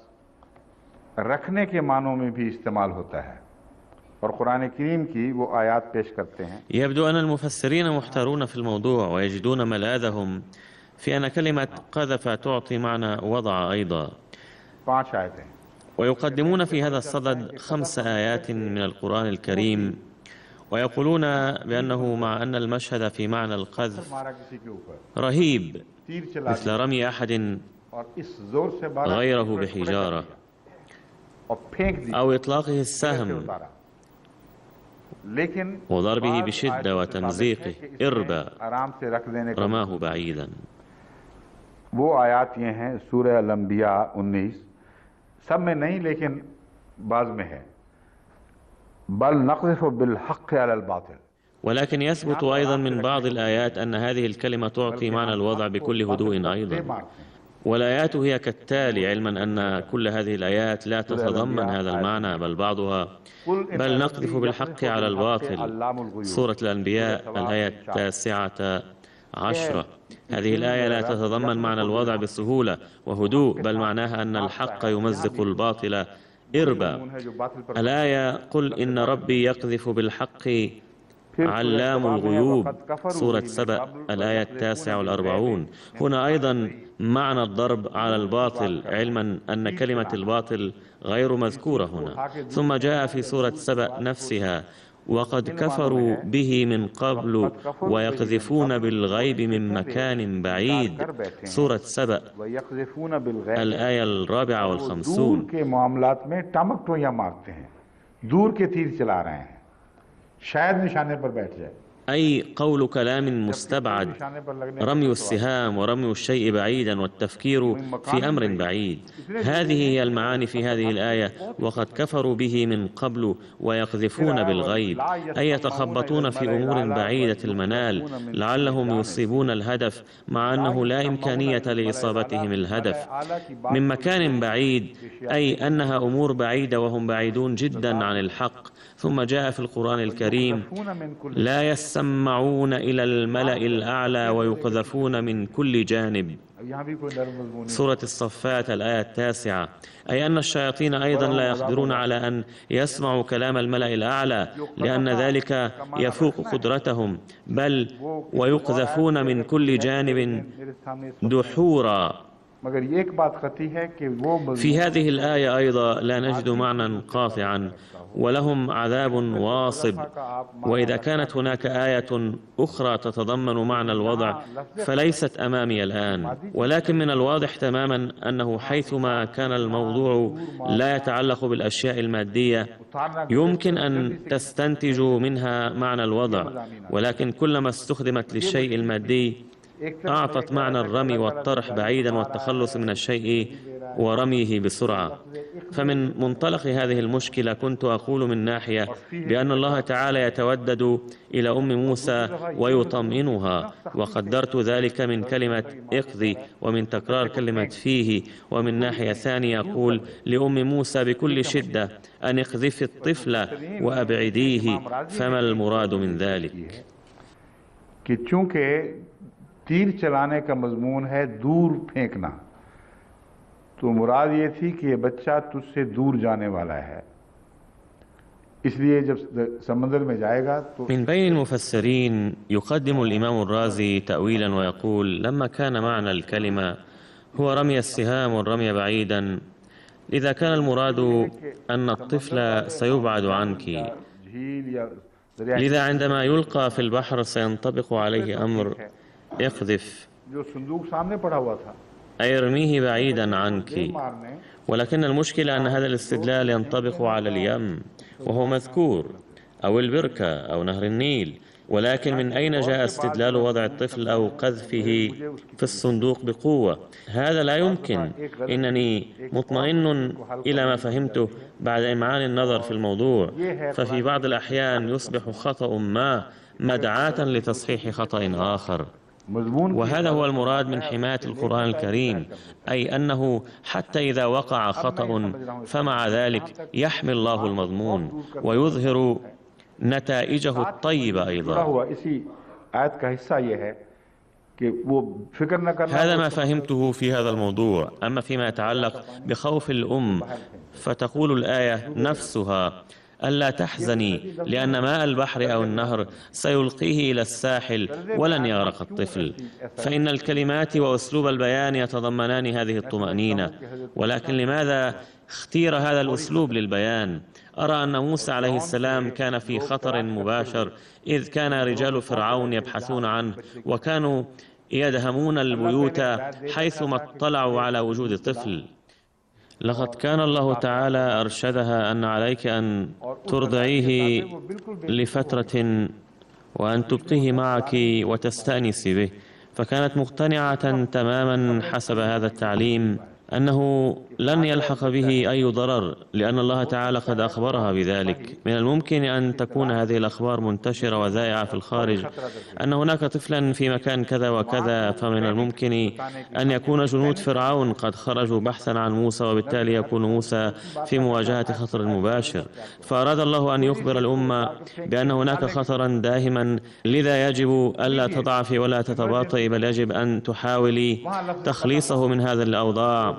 रखने के मानों में भी इस्तेमाल होता है, और कुरान करीम की वो आयत पेश करते हैं. يبدو أن المفسرين محتارون في الموضوع ويجدون ملاذهم في أن كلمة قذف تعطي معنى وضع أيضا، 5 आयतें، ويقدمون في هذا الصدد 5 آيات من القرآن الكريم، ويقولون بأنه مع أن المشهد في معنى القذف رهيب، مثل رمي أحد غيره بحجارة أو إطلاقه السهم وضربه بشدة وتمزيقه إربا، رماه بعيدا. वो आयत ये हैं सूरह अल-अंबिया 19, सब में नहीं लेकिन बाज़ में है, बल नक़ज़िफ़ु बिल-हक़्क़ि अलल बातिल. ولكن يثبت أيضا من بعض الآيات أن هذه الكلمة تعطي معنى الوضع بكل هدوء أيضا، والآيات هي كالتالي، علما أن كل هذه الآيات لا تتضمن هذا المعنى بل بعضها. بل نقذف بالحق على الباطل، سورة الأنبياء الآية 19. هذه الآية لا تتضمن معنى الوضع بسهولة وهدوء، بل معناها أن الحق يمزق الباطل إربا. الآية قل إن ربي يقذف بالحق علام الغيوب، سورة سبأ الآية 49. هنا أيضا معنى الضرب على الباطل، علما أن كلمة الباطل غير مذكورة هنا. ثم جاء في سورة سبأ نفسها وقد كفروا به من قبل ويقذفون بالغيب من مكان بعيد، سورة سبأ الآية 54. दूर के मामलात में टामक-टोहियां मारते हैं, दूर के तीर चला रहे हैं, शायद निशाने पर बैठ जाए. أي قول كلام مستبعد، رمي السهام ورمي الشيء بعيدا والتفكير في أمر بعيد. هذه هي المعاني في هذه الآية، وقد كفروا به من قبل ويقذفون بالغيب، أي يتخبطون في أمور بعيدة المنال لعلهم يصيبون الهدف، مع أنه لا إمكانية لإصابتهم الهدف. من مكان بعيد أي أنها أمور بعيدة وهم بعيدون جدا عن الحق. ثم جاء في القرآن الكريم لا يسمعون إلى الملأ الأعلى ويقذفون من كل جانب، سورة الصفات الآية 9. أي أن الشياطين أيضا لا يقدرون على أن يسمعوا كلام الملأ الأعلى، لأن ذلك يفوق قدرتهم، بل ويقذفون من كل جانب دحورا. في هذه الآية أيضا لا نجد معنى قاطعا، ولهم عذاب واصب. وإذا كانت هناك آية أخرى تتضمن معنى الوضع فليست أمامي الآن، ولكن من الواضح تماما أنه حيثما كان الموضوع لا يتعلق بالأشياء المادية يمكن أن تستنتجوا منها معنى الوضع، ولكن كلما استخدمت للشيء المادي أعطت معنى الرمي والطرح بعيدا والتخلص من الشيء ورميه بسرعة. فمن منطلق هذه المشكلة كنت أقول من ناحية بأن الله تعالى يتودد إلى أم موسى ويطمئنها، وقدرت ذلك من كلمة اقضي ومن تكرار كلمة فيه، ومن ناحية ثانية أقول لأم موسى بكل شدة أن اقذفي الطفل وأبعديه، فما المراد من ذلك؟ तीर चलाने का मजमून है दूर फेंकना, तो मुराद ये थी कि ये बच्चा तुझसे दूर जाने वाला है, इसलिए जब समंदर में जाएगा तो. من بين المفسرين يقدم الإمام الرازي تأويلا ويقول لما كان معنى الكلمة هو رمي السهام والرمي بعيدا، إذا كان المراد أن الطفل سيبعد عنك، لذا عندما يلقى في البحر سينطبق عليه أمر اقذف، أي ارميه بعيدا عنك. ولكن المشكلة أن هذا الاستدلال ينطبق على اليم وهو مذكور، أو البركة أو نهر النيل، ولكن من أين جاء استدلال وضع الطفل أو قذفه في الصندوق بقوة؟ هذا لا يمكن. إنني مطمئن إلى ما فهمته بعد إمعان النظر في الموضوع، ففي بعض الأحيان يصبح خطأ ما مدعاة لتصحيح خطأ آخر، وهذا هو المراد من حماية القرآن الكريم، أي أنه حتى إذا وقع خطأ فمع ذلك يحمي الله المضمون ويظهر نتائجه الطيبة أيضا. هذا ما فهمته في هذا الموضوع. أما فيما يتعلق بخوف الأم، فتقول الآية نفسها: ألا تحزني لأن ماء البحر أو النهر سيلقيه إلى الساحل ولن يغرق الطفل. فإن الكلمات وأسلوب البيان يتضمنان هذه الطمأنينة، ولكن لماذا اختير هذا الأسلوب للبيان؟ أرى أن موسى عليه السلام كان في خطر مباشر، إذ كان رجال فرعون يبحثون عنه، وكانوا يدهمون البيوت حيثما اطلعوا على وجود طفل. لقد كان الله تعالى أرشدها أن عليك أن ترضعيه لفترة وأن تبقيه معك وتستأنسي به، فكانت مقتنعة تماما حسب هذا التعليم أنه لن يلحق به أي ضرر، لأن الله تعالى قد أخبرها بذلك. من الممكن أن تكون هذه الأخبار منتشرة وذائعة في الخارج، أن هناك طفلا في مكان كذا وكذا، فمن الممكن أن يكون جنود فرعون قد خرجوا بحثا عن موسى، وبالتالي يكون موسى في مواجهة خطر مباشر. فأراد الله أن يخبر الأمة بأن هناك خطرا داهما، لذا يجب ألا تضعفي ولا تتباطئي، بل يجب أن تحاولي تخليصه من هذه الأوضاع،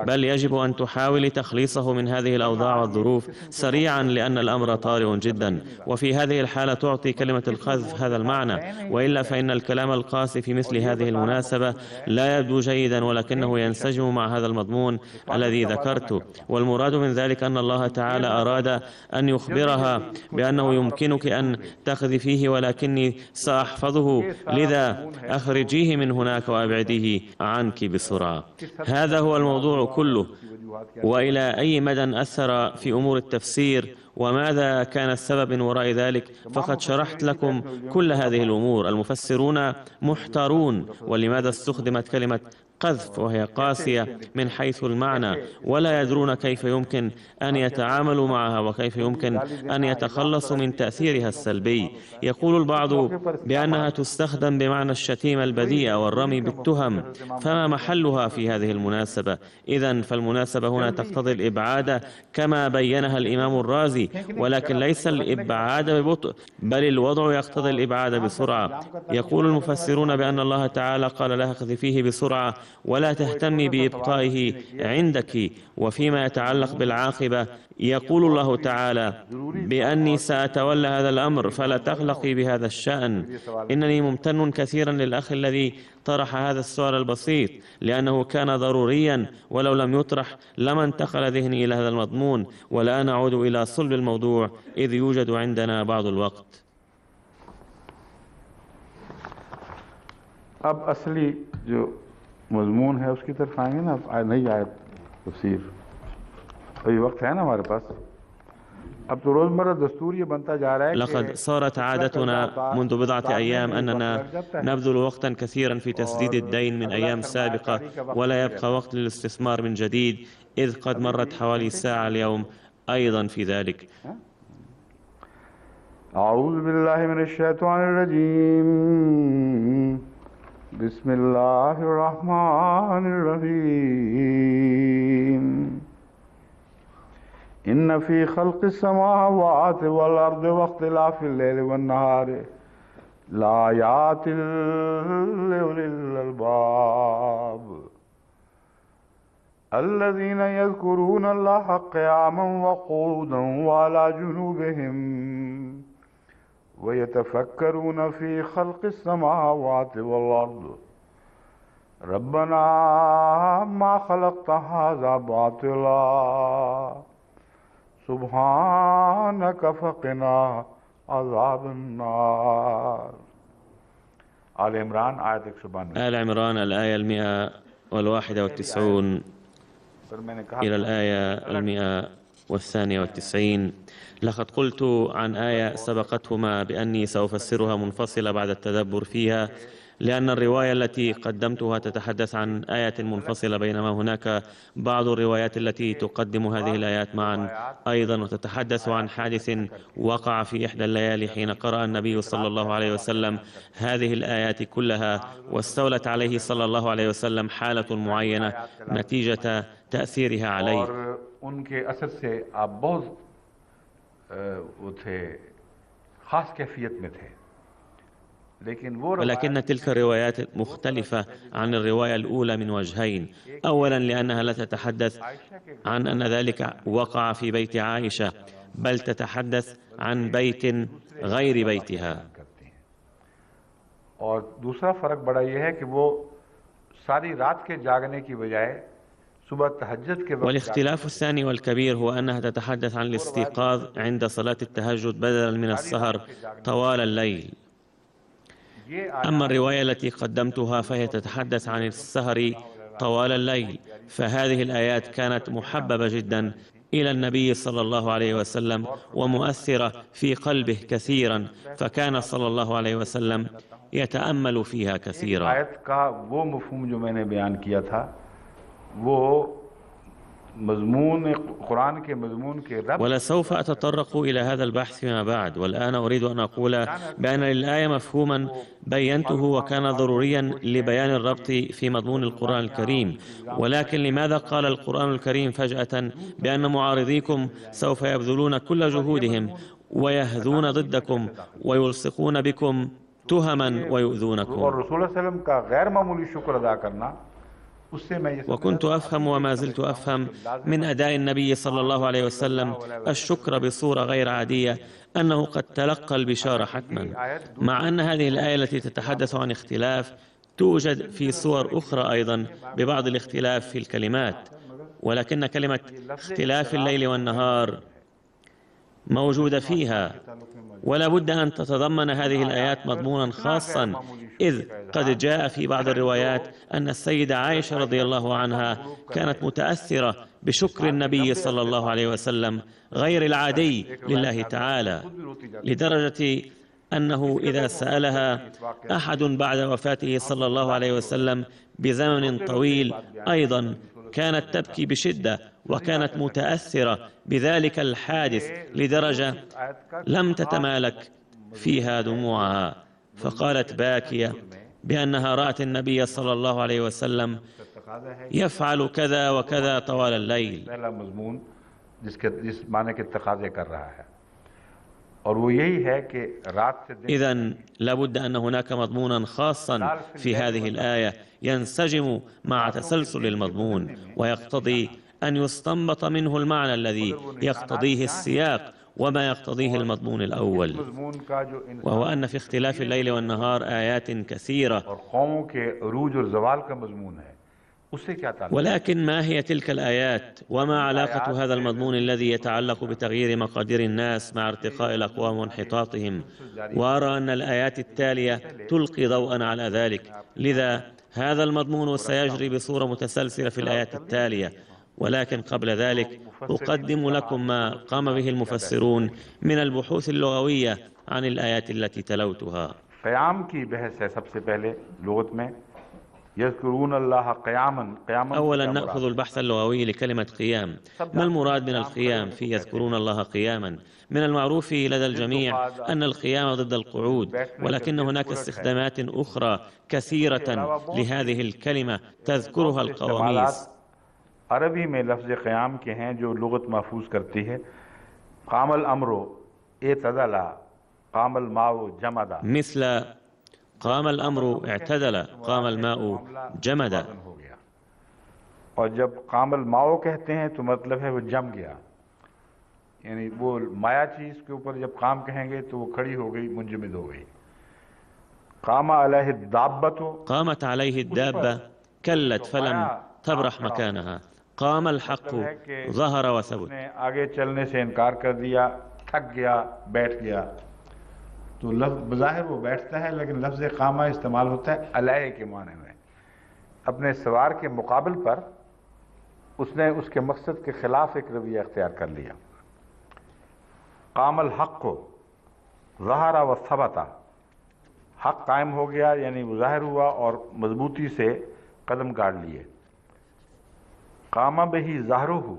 بل يجب أن تحاولي تخليصه من هذه الأوضاع والظروف سريعا، لأن الأمر طارئ جدا. وفي هذه الحالة تعطي كلمة القذف هذا المعنى، وإلا فإن الكلام القاسي في مثل هذه المناسبة لا يبدو جيدا، ولكنه ينسجم مع هذا المضمون الذي ذكرته. والمراد من ذلك أن الله تعالى أراد أن يخبرها بأنه يمكنك أن تقذفيه، ولكني سأحفظه، لذا أخرجيه من هناك وأبعديه عنك بسرعة. هذا هو الموضوع كله. وإلى أي مدى أثر في أمور التفسير وماذا كان السبب من وراء ذلك، فقد شرحت لكم كل هذه الأمور. المفسرون محتارون، ولماذا استخدمت كلمة قذف وهي قاسية من حيث المعنى، ولا يدرون كيف يمكن أن يتعاملوا معها وكيف يمكن أن يتخلصوا من تأثيرها السلبي. يقول البعض بأنها تستخدم بمعنى الشتيمة البذيئة والرمي بالتهم، فما محلها في هذه المناسبة؟ إذن فالمناسبة هنا تقتضي الإبعاد كما بينها الإمام الرازي، ولكن ليس الإبعاد ببطء، بل الوضع يقتضي الإبعاد بسرعة. يقول المفسرون بأن الله تعالى قال لها اقذفيه بسرعة ولا تهتمي بإبقائه عندك. وفيما يتعلق بالعاقبة، يقول الله تعالى بأني سأتولى هذا الأمر فلا تقلقي بهذا الشأن. إنني ممتن كثيرا للأخ الذي طرح هذا السؤال البسيط، لأنه كان ضروريا، ولو لم يطرح لما انتقل ذهني إلى هذا المضمون. والآن أعود إلى صلب الموضوع، إذ يوجد عندنا بعض الوقت. अब असली जो मजमून है उसकी तरफ आएंगे ना, नहीं आए तफसीर, अभी वक्त है ना हमारे पास। अब तो रोजमर्रा दस्तूर ये बनता जा रहा है। لقد صارت عادتنا منذ بضعة أيام أننا نبذل وقتا كثيرا في تسديد الدين من أيام سابقة، ولا يبقى وقت للاستثمار من جديد، إذ قد مرت حوالي ساعة اليوم أيضا في ذلك. أعوذ بالله من الشيطان الرجيم. بسم الله الرحمن الرحيم. إن في خلق السماوات والأرض واختلاف الليل والنهار لآيات لأولي الألباب الذين يذكرون الله قياما وقعودا وعلى جنوبهم ويتفكرون في خلق السماوات والأرض रब्बना मा खलक़्ता हाज़ा बातिला सुब्हानक फ़क़िना अज़ाबन्नार। आल इमरान आयत 192। آل عمران الآية 191 إلى الآية 192. لقد قلت عن آية سبقتهما بأني سأفسرها منفصلة بعد التدبر فيها، لأن الرواية التي قدمتها تتحدث عن آية منفصلة، بينما هناك بعض الروايات التي تقدم هذه الآيات معا أيضا، وتتحدث عن حادث وقع في إحدى الليالي حين قرأ النبي صلى الله عليه وسلم هذه الآيات كلها، واستولت عليه صلى الله عليه وسلم حالة معينة نتيجة تأثيرها عليه. और उनके असर से आप बहुत वो थे, खास कैफियत में थे, लेकिन वो ولكن تلك الروايات مختلفة عن الرواية الأولى من وجهين. أولا لأنها لا تتحدث عن أن ذلك وقع في بيت عائشة، بل تتحدث عن بيت غير بيتها. और दूसरा फर्क बड़ा यह है कि वो सारी रात के जागने की बजाय सुबह तहज्जुद के वक्त। والاختلاف الثاني والكبير هو أنها تتحدث عن الاستيقاظ عند صلاة التهجد بدلا من السهر طوال الليل. أما الرواية التي قدمتها فهي تتحدث عن السهر طوال الليل، فهذه الآيات كانت محببة جدا إلى النبي صلى الله عليه وسلم ومؤثرة في قلبه كثيرا، فكان صلى الله عليه وسلم يتأمل فيها كثيرا. आयत का वो मफहूम जो मैंने बयान किया था वो मज़मून कुरान के मज़मून के रब। ولسوف أتطرق إلى هذا البحث فيما بعد، والآن أريد أن أقول بأن للآية مفهوما بينته وكان ضروريا لبيان الربط في مضمون القرآن الكريم. ولكن لماذا قال القرآن الكريم فجأة بأن معارضيكم سوف يبذلون كل جهودهم ويهذون ضدكم ويلصقون بكم تهما ويؤذونكم؟ और रसूल सल्लम का गैर मामूली शुक्र अदा करना। وكنت أفهم وما زلت أفهم من أداء النبي صلى الله عليه وسلم الشكر بصورة غير عادية أنه قد تلقى البشارة حتما، مع أن هذه الآية التي تتحدث عن اختلاف توجد في صور أخرى أيضا ببعض الاختلاف في الكلمات، ولكن كلمة اختلاف الليل والنهار موجودة فيها، ولا بد أن تتضمن هذه الآيات مضمونا خاصا، إذ قد جاء في بعض الروايات أن السيدة عائشة رضي الله عنها كانت متأثرة بشكر النبي صلى الله عليه وسلم غير العادي لله تعالى، لدرجة أنه إذا سألها أحد بعد وفاته صلى الله عليه وسلم بزمن طويل أيضا كانت تبكي بشدة، وكانت متأثرة بذلك الحادث لدرجة لم تتمالك فيها دموعها، فقالت باكية بأنها رأت النبي صلى الله عليه وسلم يفعل كذا وكذا طوال الليل. إذن لابد أن هناك مضمونا خاصا في هذه الآية ينسجم مع تسلسل المضمون، ويقتضي أن يستنبط منه المعنى الذي يقتضيه السياق وما يقتضيه المضمون الأول، وهو أن في اختلاف الليل والنهار آيات كثيرة. ولكن ما هي تلك الآيات؟ وما علاقة هذا المضمون الذي يتعلق بتغيير مقادير الناس مع ارتقاء الأقوام وانحطاطهم؟ وأرى أن الآيات التالية تلقي ضوءا على ذلك، لذا هذا المضمون سيجري بصورة متسلسلة في الآيات التالية. ولكن قبل ذلك أقدم لكم ما قام به المفسرون من البحوث اللغوية عن الآيات التي تلوتها. قيام की बहस है सबसे पहले लुगत में يذكرون الله قياما. أولا نأخذ البحث اللغوي لكلمة قيام. ما المراد من القيام في يذكرون الله قياما؟ من المعروف لدى الجميع أن القيام ضد القعود، ولكن هناك استخدامات أخرى كثيرة لهذه الكلمة تذكرها القواميس. अरबी में लफ्ज़ क़याम के हैं जो लुगत महफूज करती है। क़ामल अमरो एतदला क़ामल माओ जमदा, مثل قام الأمر اعتدل قام الماء جمدا. और जब क़ामल माओ कहते हैं तो मतलब है वो जम गया, यानी वो माया चीज़ के ऊपर जब काम कहेंगे तो वो खड़ी हो गई, मुंजमद हो गई। क़ामा अलैहि दाब्बतु, قامت عليه الدابة كلت فلم تبرح مكانها. قام الحق ظهر وثبت. आगे चलने से इनकार कर दिया, थक गया, बैठ गया। तो लफ्ज बज़ाहिर वो बैठता है, लेकिन लफ्ज़ कामा इस्तेमाल होता है अलय के माने में। अपने सवार के मुकाबल पर उसने उसके मकसद के खिलाफ एक रवैया इख्तियार कर लिया। कामल हक को ज़हरा व सबता, हक कायम हो गया यानी वो ज़ाहिर हुआ और मजबूती से कदम गाड़ लिए। कामा बही ज़ाहरुहु,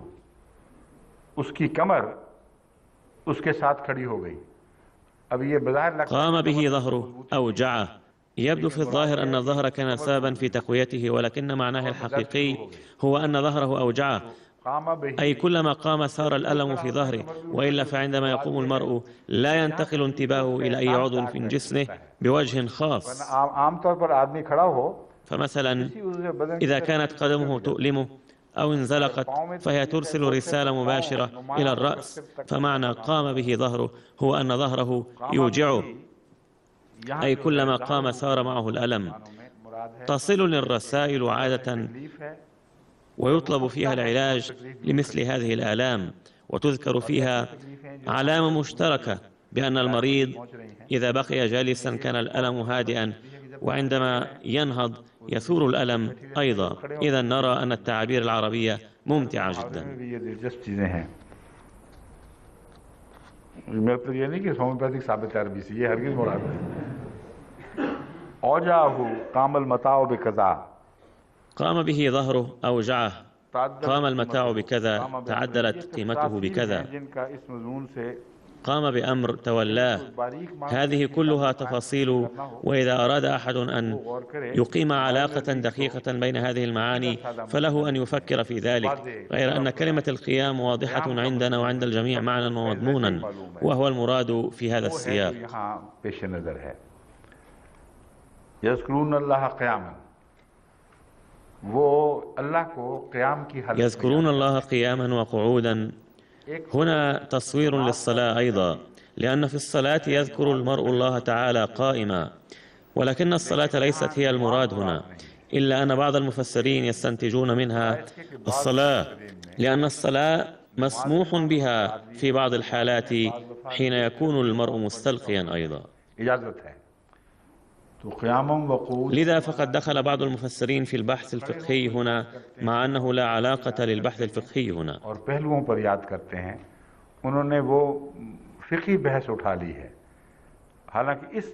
उसकी कमर उसके साथ खड़ी हो गई। अब ये बज़ाहिर लगता है قام به ظهره أوجعه. يبدو في الظاهر أن الظهر كان سببا في تقويته، ولكن معناه الحقيقي هو أن ظهره أوجعه، أي كلما قام سار الألم في ظهره، وإلا فعندما يقوم المرء لا ينتقل انتباهه إلى أي عضو من جسمه بوجه خاص. فمثلا إذا كانت قدمه تؤلمه أو انزلقت فهي ترسل رسالة مباشرة إلى الرأس، فمعنى قام به ظهره هو أن ظهره يوجعه، أي كلما قام سار معه الألم. تصل الرسائل عادة ويطلب فيها العلاج لمثل هذه الآلام، وتذكر فيها علامة مشتركة بأن المريض إذا بقي جالسا كان الألم هادئا، وعندما ينهض يثور الألم أيضا. إذا نرى أن التعابير العربية ممتعة جدا. قام به ظهره أوجعه، قام المتاع بكذا، تعدلت قيمته بكذا، قام بأمر تولاه. هذه كلها تفاصيل، وإذا أراد أحد أن يقيم علاقة دقيقة بين هذه المعاني فله أن يفكر في ذلك، غير أن كلمة القيام واضحة عندنا وعند الجميع معنى ومضمونا، وهو المراد في هذا السياق. يذكرون الله قياما، يذكرون الله قياما وقعودا. هنا تصوير للصلاة أيضا، لأن في الصلاة يذكر المرء الله تعالى قائما، ولكن الصلاة ليست هي المراد هنا، إلا أن بعض المفسرين يستنتجون منها الصلاة، لأن الصلاة مسموح بها في بعض الحالات حين يكون المرء مستلقيا أيضا. لذا فقد دخل بعض المفسرين في البحث الفقهي هنا، مع أنه لا علاقة للبحث الفقهي هنا.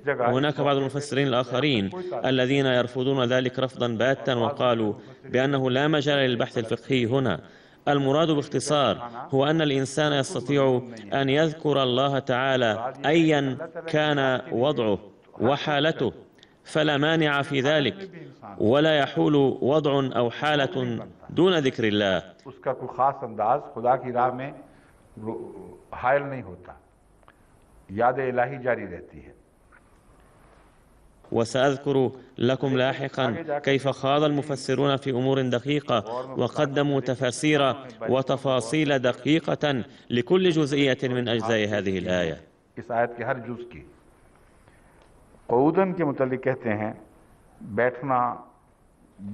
وهناك بعض المفسرين الآخرين الذين يرفضون ذلك رفضا باتا، وقالوا بأنه لا مجال للبحث الفقهي هنا. المراد باختصار هو أن الإنسان يستطيع أن يذكر الله تعالى أيا كان وضعه وحالته، فلا مانع في ذلك، ولا يحول وضع أو حالة دون ذكر الله. وسأذكر لكم لاحقا كيف خاض المفسرون في أمور دقيقة، وقدموا تفاسير وتفاصيل دقيقة لكل جزئية من أجزاء هذه الآية. क़ऊदन के मुतालिक कहते हैं बैठना,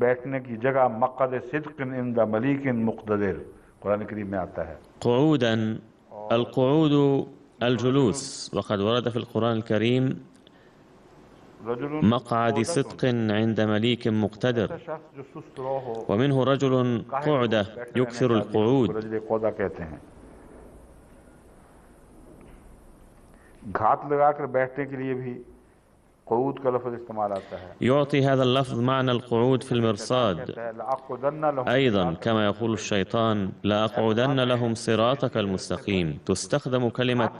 बैठने की जगह मक़द सिद्क़िन इंद मलीकिन मुक़तदिर, कुरान करीम में आता है। قعودا، القعود الجلوس، وقد ورد في القرآن الكريم مقعد صدق عند مليك مقتدر، ومنه رجل قعدة يكثر القعود. घात लगाकर बैठने के लिए भी قعود का लफ्ज़ इस्तेमाल आता है। يعطي هذا اللفظ معنى القعود في المرصاد أيضا، كما يقول الشيطان لأقعدن لهم صراطك المستقيم. تستخدم كلمة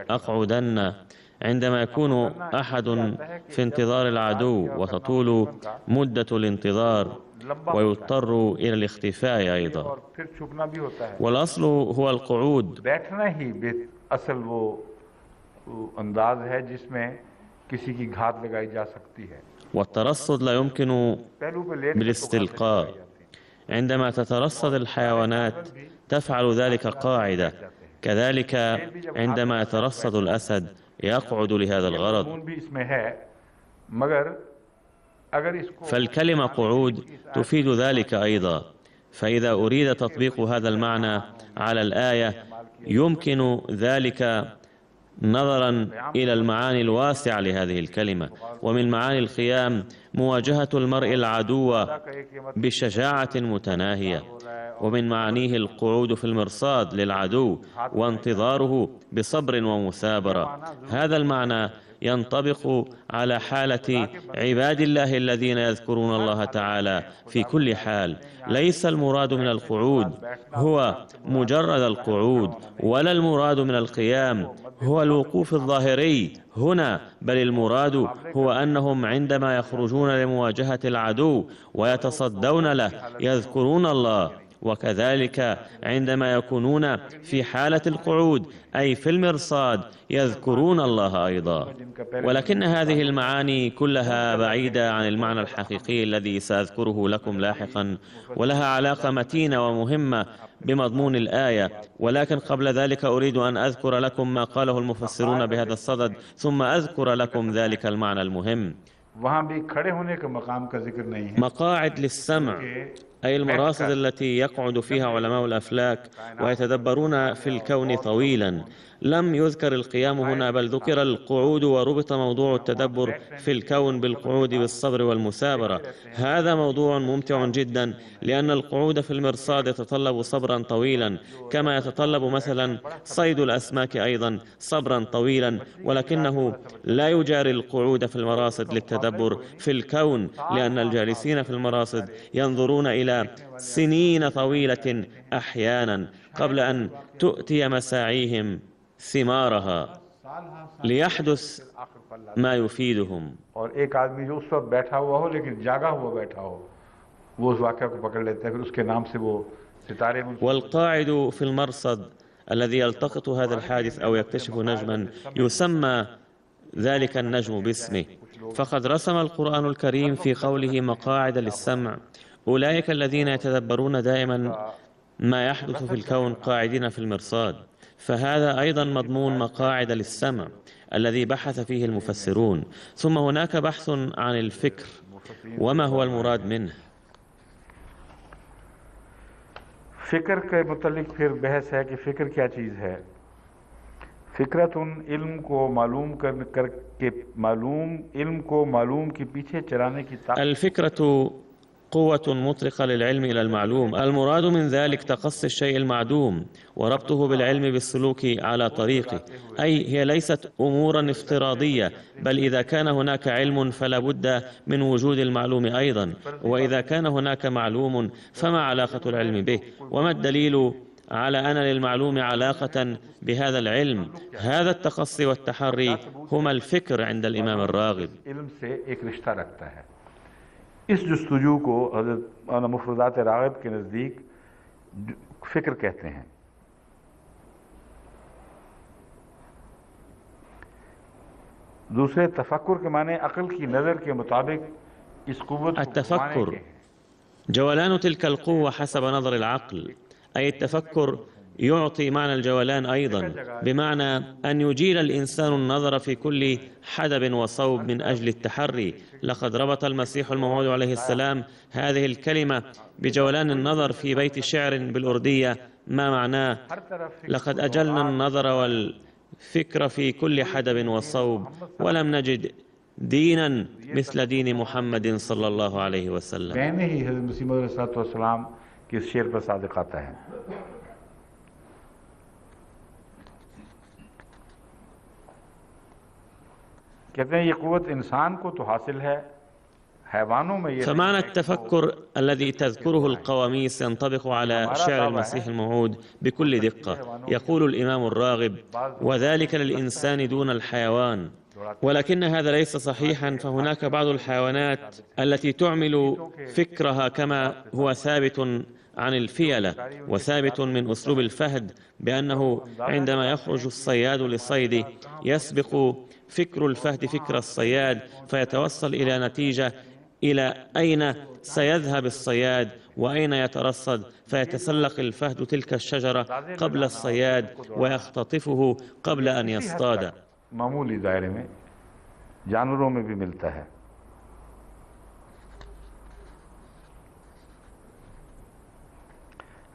أقعدن عندما يكون أحد في انتظار العدو وتطول مدة الانتظار ويضطر إلى الاختفاء أيضا. والأصل هو القعود. बैठना ही असल वो अंदाज है जिसमें किसी की घात लगाई जा सकती है। والترصد لا يمكن بالاستلقاء. عندما تترصد الحيوانات تفعل ذلك قاعدة، كذلك عندما يترصد الأسد يقعد لهذا الغرض. मगर فالكلمة قعود تفيد ذلك أيضا. فإذا أريد تطبيق هذا المعنى على الآية يمكن ذلك نظرا إلى المعاني الواسعة لهذه الكلمة. ومن معاني القيام مواجهة المرء العدو بشجاعة متناهية، ومن معانيه القعود في المرصاد للعدو وانتظاره بصبر ومثابرة. هذا المعنى ينطبق على حالة عباد الله الذين يذكرون الله تعالى في كل حال. ليس المراد من القعود هو مجرد القعود، ولا المراد من القيام هو الوقوف الظاهري هنا، بل المراد هو أنهم عندما يخرجون لمواجهة العدو ويتصدون له يذكرون الله، وكذلك عندما يكونون في حالة القعود أي في المرصاد يذكرون الله أيضا. ولكن هذه المعاني كلها بعيدة عن المعنى الحقيقي الذي سأذكره لكم لاحقا، ولها علاقة متينة ومهمة بمضمون الآية. ولكن قبل ذلك أريد أن أذكر لكم ما قاله المفسرون بهذا الصدد، ثم أذكر لكم ذلك المعنى المهم. مقاعد للسمع أي المراصد التي يقعد فيها علماء الأفلاك ويتدبرون في الكون طويلا. لم يذكر القيام هنا، بل ذكر القعود، وربط موضوع التدبر في الكون بالقعود بالصبر والمثابرة. هذا موضوع ممتع جدا، لأن القعود في المرصاد يتطلب صبرا طويلا، كما يتطلب مثلا صيد الأسماك أيضا صبرا طويلا، ولكنه لا يجاري القعود في المراصد للتدبر في الكون، لأن الجالسين في المراصد ينظرون إلى سنين طويلة أحيانا قبل أن تؤتي مساعيهم ثمارها ليحدث ما يفيدهم. والقاعد في المرصد الذي يلتقط هذا الحادث أو يكتشف نجما يسمى ذلك النجم باسمه. فقد رسم القرآن الكريم في قوله مقاعد للسمع أولئك الذين يتدبرون دائما ما يحدث في الكون قاعدين في المرصاد. فهذا أيضا مضمون مقاعد للسمع الذي بحث فيه المفسرون. ثم هناك بحث عن الفكر وما هو المراد منه. फिक्र के मुतालिक फिर बहस है कि फिक्र क्या चीज़ है। फिक्रतुन इल्म को मालूम करके इल्म को मालूम के पीछे चलाने की الفكرة قوة مطلقة للعلم إلى المعلوم. المراد من ذلك تقصي الشيء المعدوم وربطه بالعلم بالسلوك على طريقه، أي هي ليست أمورا افتراضية، بل إذا كان هناك علم فلا بد من وجود المعلوم أيضا، وإذا كان هناك معلوم فما علاقة العلم به، وما الدليل على أن للمعلوم علاقة بهذا العلم. هذا التقصي والتحري هما الفكر عند الإمام الراغب. इस जुस्तजू को हज़रत मुफ़रदात राग़िब के नज़दीक फ़िक्र कहते हैं। दूसरे तफक्कुर के माने अक़ल की नज़र के मुताबिक इस क़ुव्वत التفكر جولان تلك القوة حسب نظر العقل، أي التفكر يعطي معنى الجولان أيضا، بمعنى أن يجيل الإنسان النظر في كل حدب وصوب من أجل التحري. لقد ربط المسيح الموعود عليه السلام هذه الكلمة بجولان النظر في بيت شعر بالأردية، ما معناه لقد أجلنا النظر والفكر في كل حدب وصوب ولم نجد دينا مثل دين محمد صلى الله عليه وسلم. कहने ही हज़रत मसीह मौऊद अलैहिस्सलाम के इस शेर पर सादिक आता है। कहते हैं ये कुव्वत इंसान को तो हासिल है, हैवानों में ये। فمعنى التفكر الذي تذكره القواميس ينطبق على شعر المسيح الموعود بكل دقة. يقول الإمام الراغب: وذلك للإنسان دون الحيوان. ولكن هذا ليس صحيحا، فهناك بعض الحيوانات التي تعمل فكرها كما هو ثابت عن الفيلة، وثابت من أسلوب الفهد بأنه عندما يخرج الصياد للصيد يسبق فكر الفهد فكر الصياد، فيتوصل إلى نتيجة إلى أين سيذهب الصياد وأين يترصد، فيتسلق الفهد تلك الشجرة قبل الصياد ويختطفه قبل أن يصطاد. मामूली दायरे में जानवरों में भी मिलता है।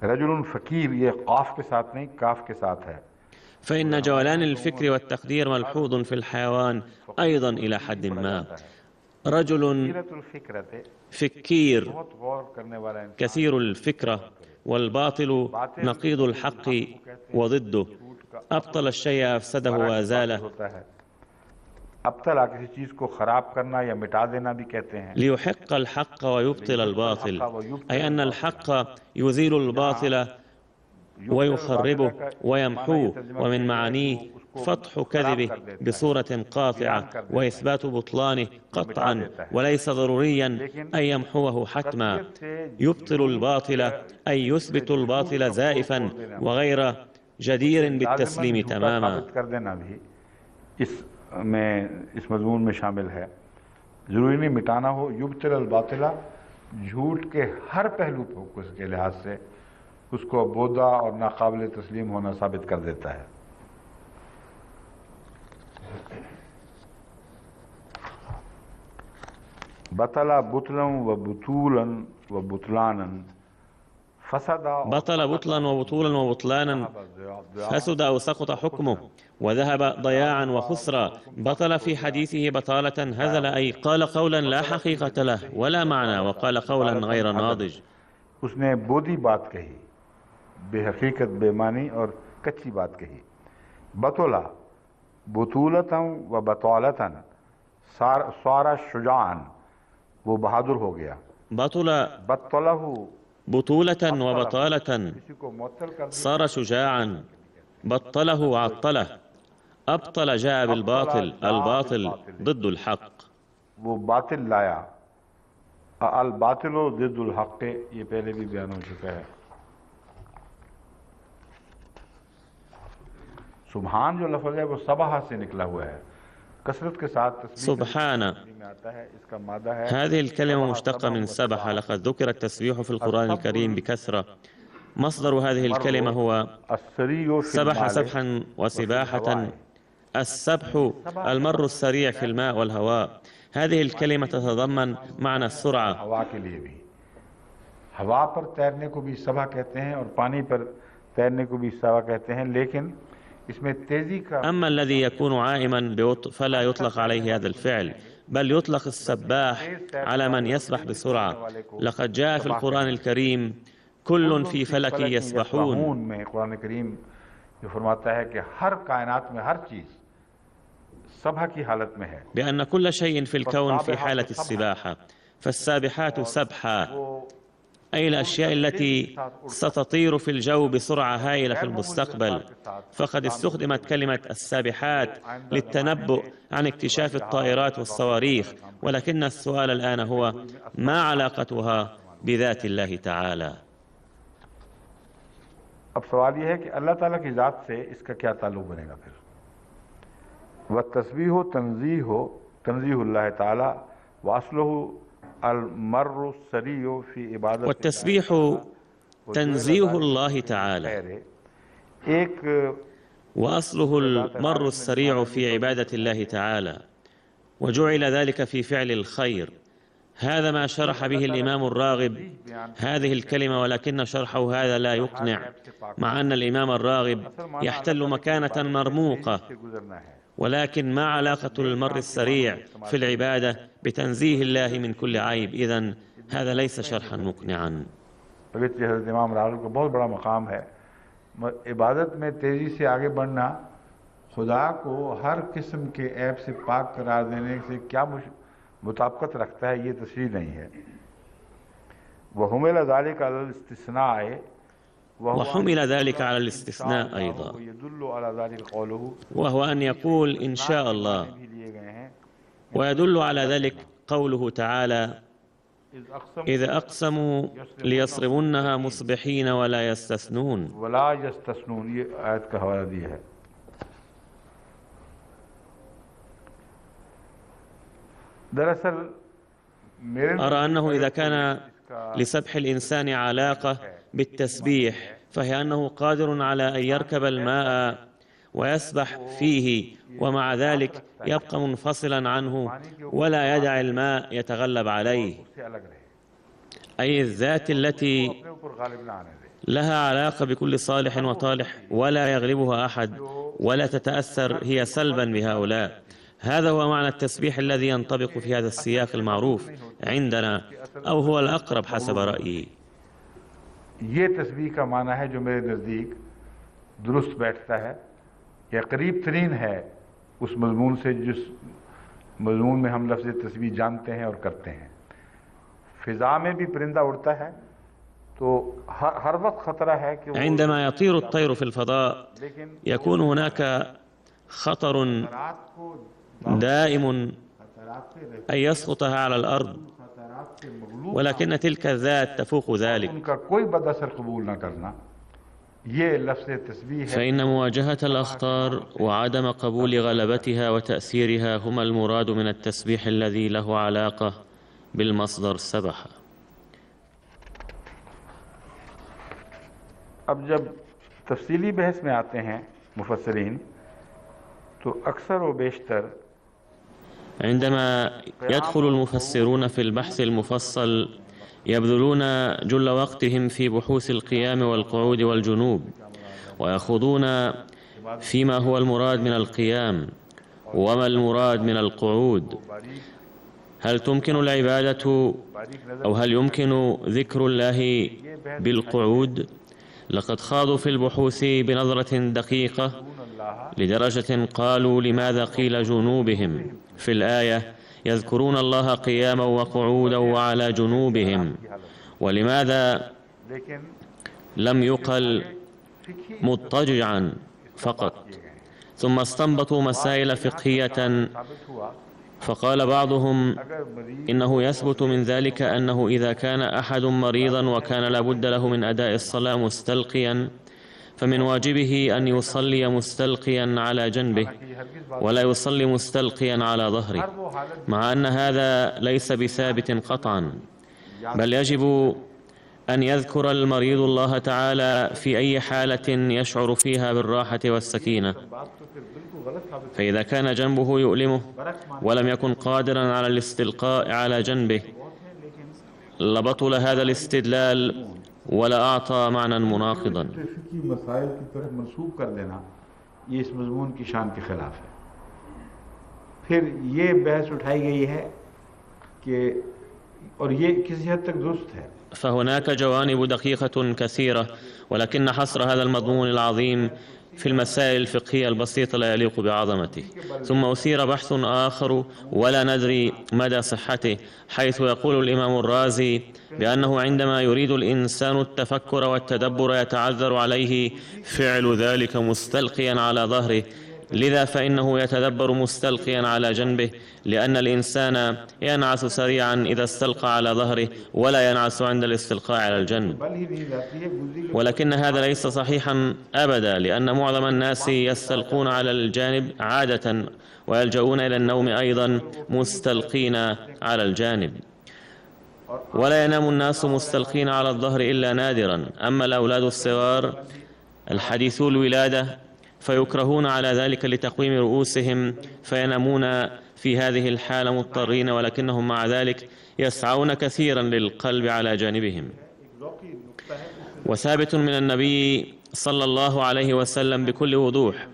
रजुल फकीर ये काफ के साथ नहीं काफ के साथ है। فإن جولان الفكر والتقدير ملحوظ في الحيوان أيضا إلى حد ما. رجل فكير كثير الفكرة، والباطل نقيض الحق وضده، أبطل الشيء أفسده وأزاله. अब्तला किसी चीज को खराब करना या मिटा देना भी कहते हैं। ليحق الحق ويبطل الباطل، أي أن الحق يزيل الباطل ويخربه ويمحوه، ومن معانيه فتح كذبه بصورة قاطعة وإثبات بطلانه قطعا، وليس ضروريا أن يمحوه حتما. يبطل الباطل أي يثبت الباطل زائفا وغير جدير بالتسليم تماما. इस मजमून में शामिल है। ज़रूरी नहीं मिटाना हो। युब्तिल बातिला झूठ के हर पहलू के लिहाज से उसको बोदा और नाकाबिल तस्लीम होना साबित कर देता है। बतला बुतलन व बुतूलन व बुतलानन بطل بطلا وبطولا وبطلانا، فسد أو سقط حكمه وذهب ضياعا وخسرا. بطل في حديثه بطالة هزل، أي قال قولا لا حقيقة له ولا معنى، وقال قولا غير ناضج. उसने बोधी बात कही, बेहकीकत बेमानी और कच्ची बात कही। बतौला बुतूलतन व बतौलतन सारा शुजान, वो बहादुर हो गया। बطل बतौलहु بطولة وبطالة صار شجاعا، بطله عطله. أبطل جاء بالباطل، الباطل ضد الحق. वो बातिल लाया। अल बातिलो ज़िद्दुल हक़, ये पहले भी बयान हो चुका है। सुभान जो लफ्ज़ है वो सबहा से निकला हुआ है, कसरत के साथ سبحان. هذه الكلمة مشتقة من سبح. لقد ذكر التسبيح في القرآن الكريم بكثرة. مصدر هذه الكلمة هو سبح سبحا وسباحة. السبح المر السريع في الماء والهواء. هذه الكلمة تتضمن معنى السرعة. हवा पर तैरने को भी सबह कहते हैं और पानी पर तैरने को भी सबह कहते हैं, लेकिन أما الذي يكون عائما ببطء فلا يطلق عليه هذا الفعل، بل يطلق السباح على من يسبح بسرعة. لقد جاء في القرآن الكريم كل في فلك يسبحون. بأن كل شيء في الكون في حالة السباحة، فالسابحات سبحا، أي الأشياء التي ستطير في الجو بسرعة هائلة في المستقبل. فقد استخدمت كلمة السابحات للتنبؤ عن اكتشاف الطائرات والصواريخ، ولكن السؤال الآن هو ما علاقتها بذات الله تعالى؟ अब सवाल यह है कि अल्लाह ताला की ज़ात से इसका क्या ताल्लुक बनेगा फिर। व तस्बीह तंज़ीहुल्लाह ताला व अस्लुहु والتسبيح تنزيه الله تعالى، وأصله المر السريع في عبادة الله تعالى، وجعل ذلك في فعل الخير. هذا ما شرح به الإمام الراغب هذه الكلمة، ولكن شرحه هذا لا يقنع، مع أن الإمام الراغب يحتل مكانة مرموقة. ولكن ما علاقة المر السريع في العبادة بتنزيه الله من كل عيب؟ إذن هذا ليس شرحا مقنعا. इमाम राग़िब का बहुत बड़ा मकाम है। इबादत में तेजी से आगे बढ़ना खुदा को हर किस्म के ऐब से पाक करार देने से क्या मुताबिकत रखता है, ये तशरीह नहीं है। وحمل ذلك على الاستثناء أيضا، وهو أن يقول إن شاء الله، ويدل على ذلك قوله تعالى إذا أقسموا ليصرمنها مصبحين ولا يستثنون. ये आयत का हवाला दिया है। दरअसल أرى أنه إذا كان لسبح الإنسان علاقة بالتسبيح، فهي أنه قادر على أن يركب الماء ويسبح فيه، ومع ذلك يبقى منفصلا عنه ولا يدع الماء يتغلب عليه، أي الذات التي لها علاقة بكل صالح وطالح ولا يغلبها أحد ولا تتأثر هي سلبا بهؤلاء. هذا هو معنى التسبيح الذي ينطبق في هذا السياق المعروف عندنا، أو هو الأقرب حسب رأيي. ये तस्बीह का माना है जो मेरे नज़दीक दुरुस्त बैठता है या करीब तरीन है उस मजमून से जिस मजमून में हम लफ्ज़ तस्बीह जानते हैं और करते हैं। फिज़ा में भी परिंदा उड़ता है तो हर वक्त खतरा है कि عندما يطير الطير في الفضاء يكون هناك خطر دائم أن يسقطها على الأرض، ولكن تلك الذات تفوق ذلك. فإن مواجهة الأخطار وعدم قبول غلبتها وتأثيرها هما المراد من التسبيح الذي له علاقة بالمصدر سبح. अब जब तफसीली बहस में आते हैं मुफस्सिरीन तो अक्सर व बेशतर عندما يدخل المفسرون في البحث المفصل يبذلون جل وقتهم في بحوث القيام والقعود والجنوب، ويخوضون فيما هو المراد من القيام وما المراد من القعود. هل تمكن العبادة أو هل يمكن ذكر الله بالقعود؟ لقد خاضوا في البحوث بنظرة دقيقة لدرجة قالوا لماذا قيل جنوبهم في الآية يذكرون الله قياما وقعودا وعلى جنوبهم، ولماذا لم يقل مضطجعا فقط؟ ثم استنبطوا مسائل فقهية، فقال بعضهم إنه يثبت من ذلك أنه إذا كان أحد مريضا وكان لابد له من أداء الصلاة مستلقيا فمن واجبه أن يصلي مستلقيا على جنبه ولا يصلي مستلقيا على ظهره، مع أن هذا ليس بثابت قطعا، بل يجب أن يذكر المريض الله تعالى في أي حالة يشعر فيها بالراحة والسكينة. فإذا كان جنبه يؤلمه ولم يكن قادرا على الاستلقاء على جنبه لبطل هذا الاستدلال ولا أعطى معنى مناقضا. फिर ये बहस उठाई गई है कि और ये किसी हद तक दुरुस्त है। فهناك جوانب دقيقة كثيرة، ولكن حصر هذا المضمون العظيم في المسائل الفقهية البسيطة لا يليق بعظمته. ثم أثير بحث آخر ولا ندري مدى صحته، حيث يقول الإمام الرازي بأنه عندما يريد الإنسان التفكر والتدبر يتعذر عليه فعل ذلك مستلقيا على ظهره، لذا فإنه يتدبر مستلقيا على جنبه، لأن الإنسان ينعس سريعا إذا استلقى على ظهره ولا ينعس عند الاستلقاء على الجنب. ولكن هذا ليس صحيحا أبدا، لأن معظم الناس يستلقون على الجانب عادة ويلجؤون إلى النوم أيضا مستلقين على الجانب، ولا ينام الناس مستلقين على الظهر إلا نادرا. أما الأولاد الصغار الحديثو الولادة فيكرهون على ذلك لتقويم رؤوسهم فينامون في هذه الحالة مضطرين، ولكنهم مع ذلك يسعون كثيرا للقلب على جانبهم. وثابت من النبي صلى الله عليه وسلم بكل وضوح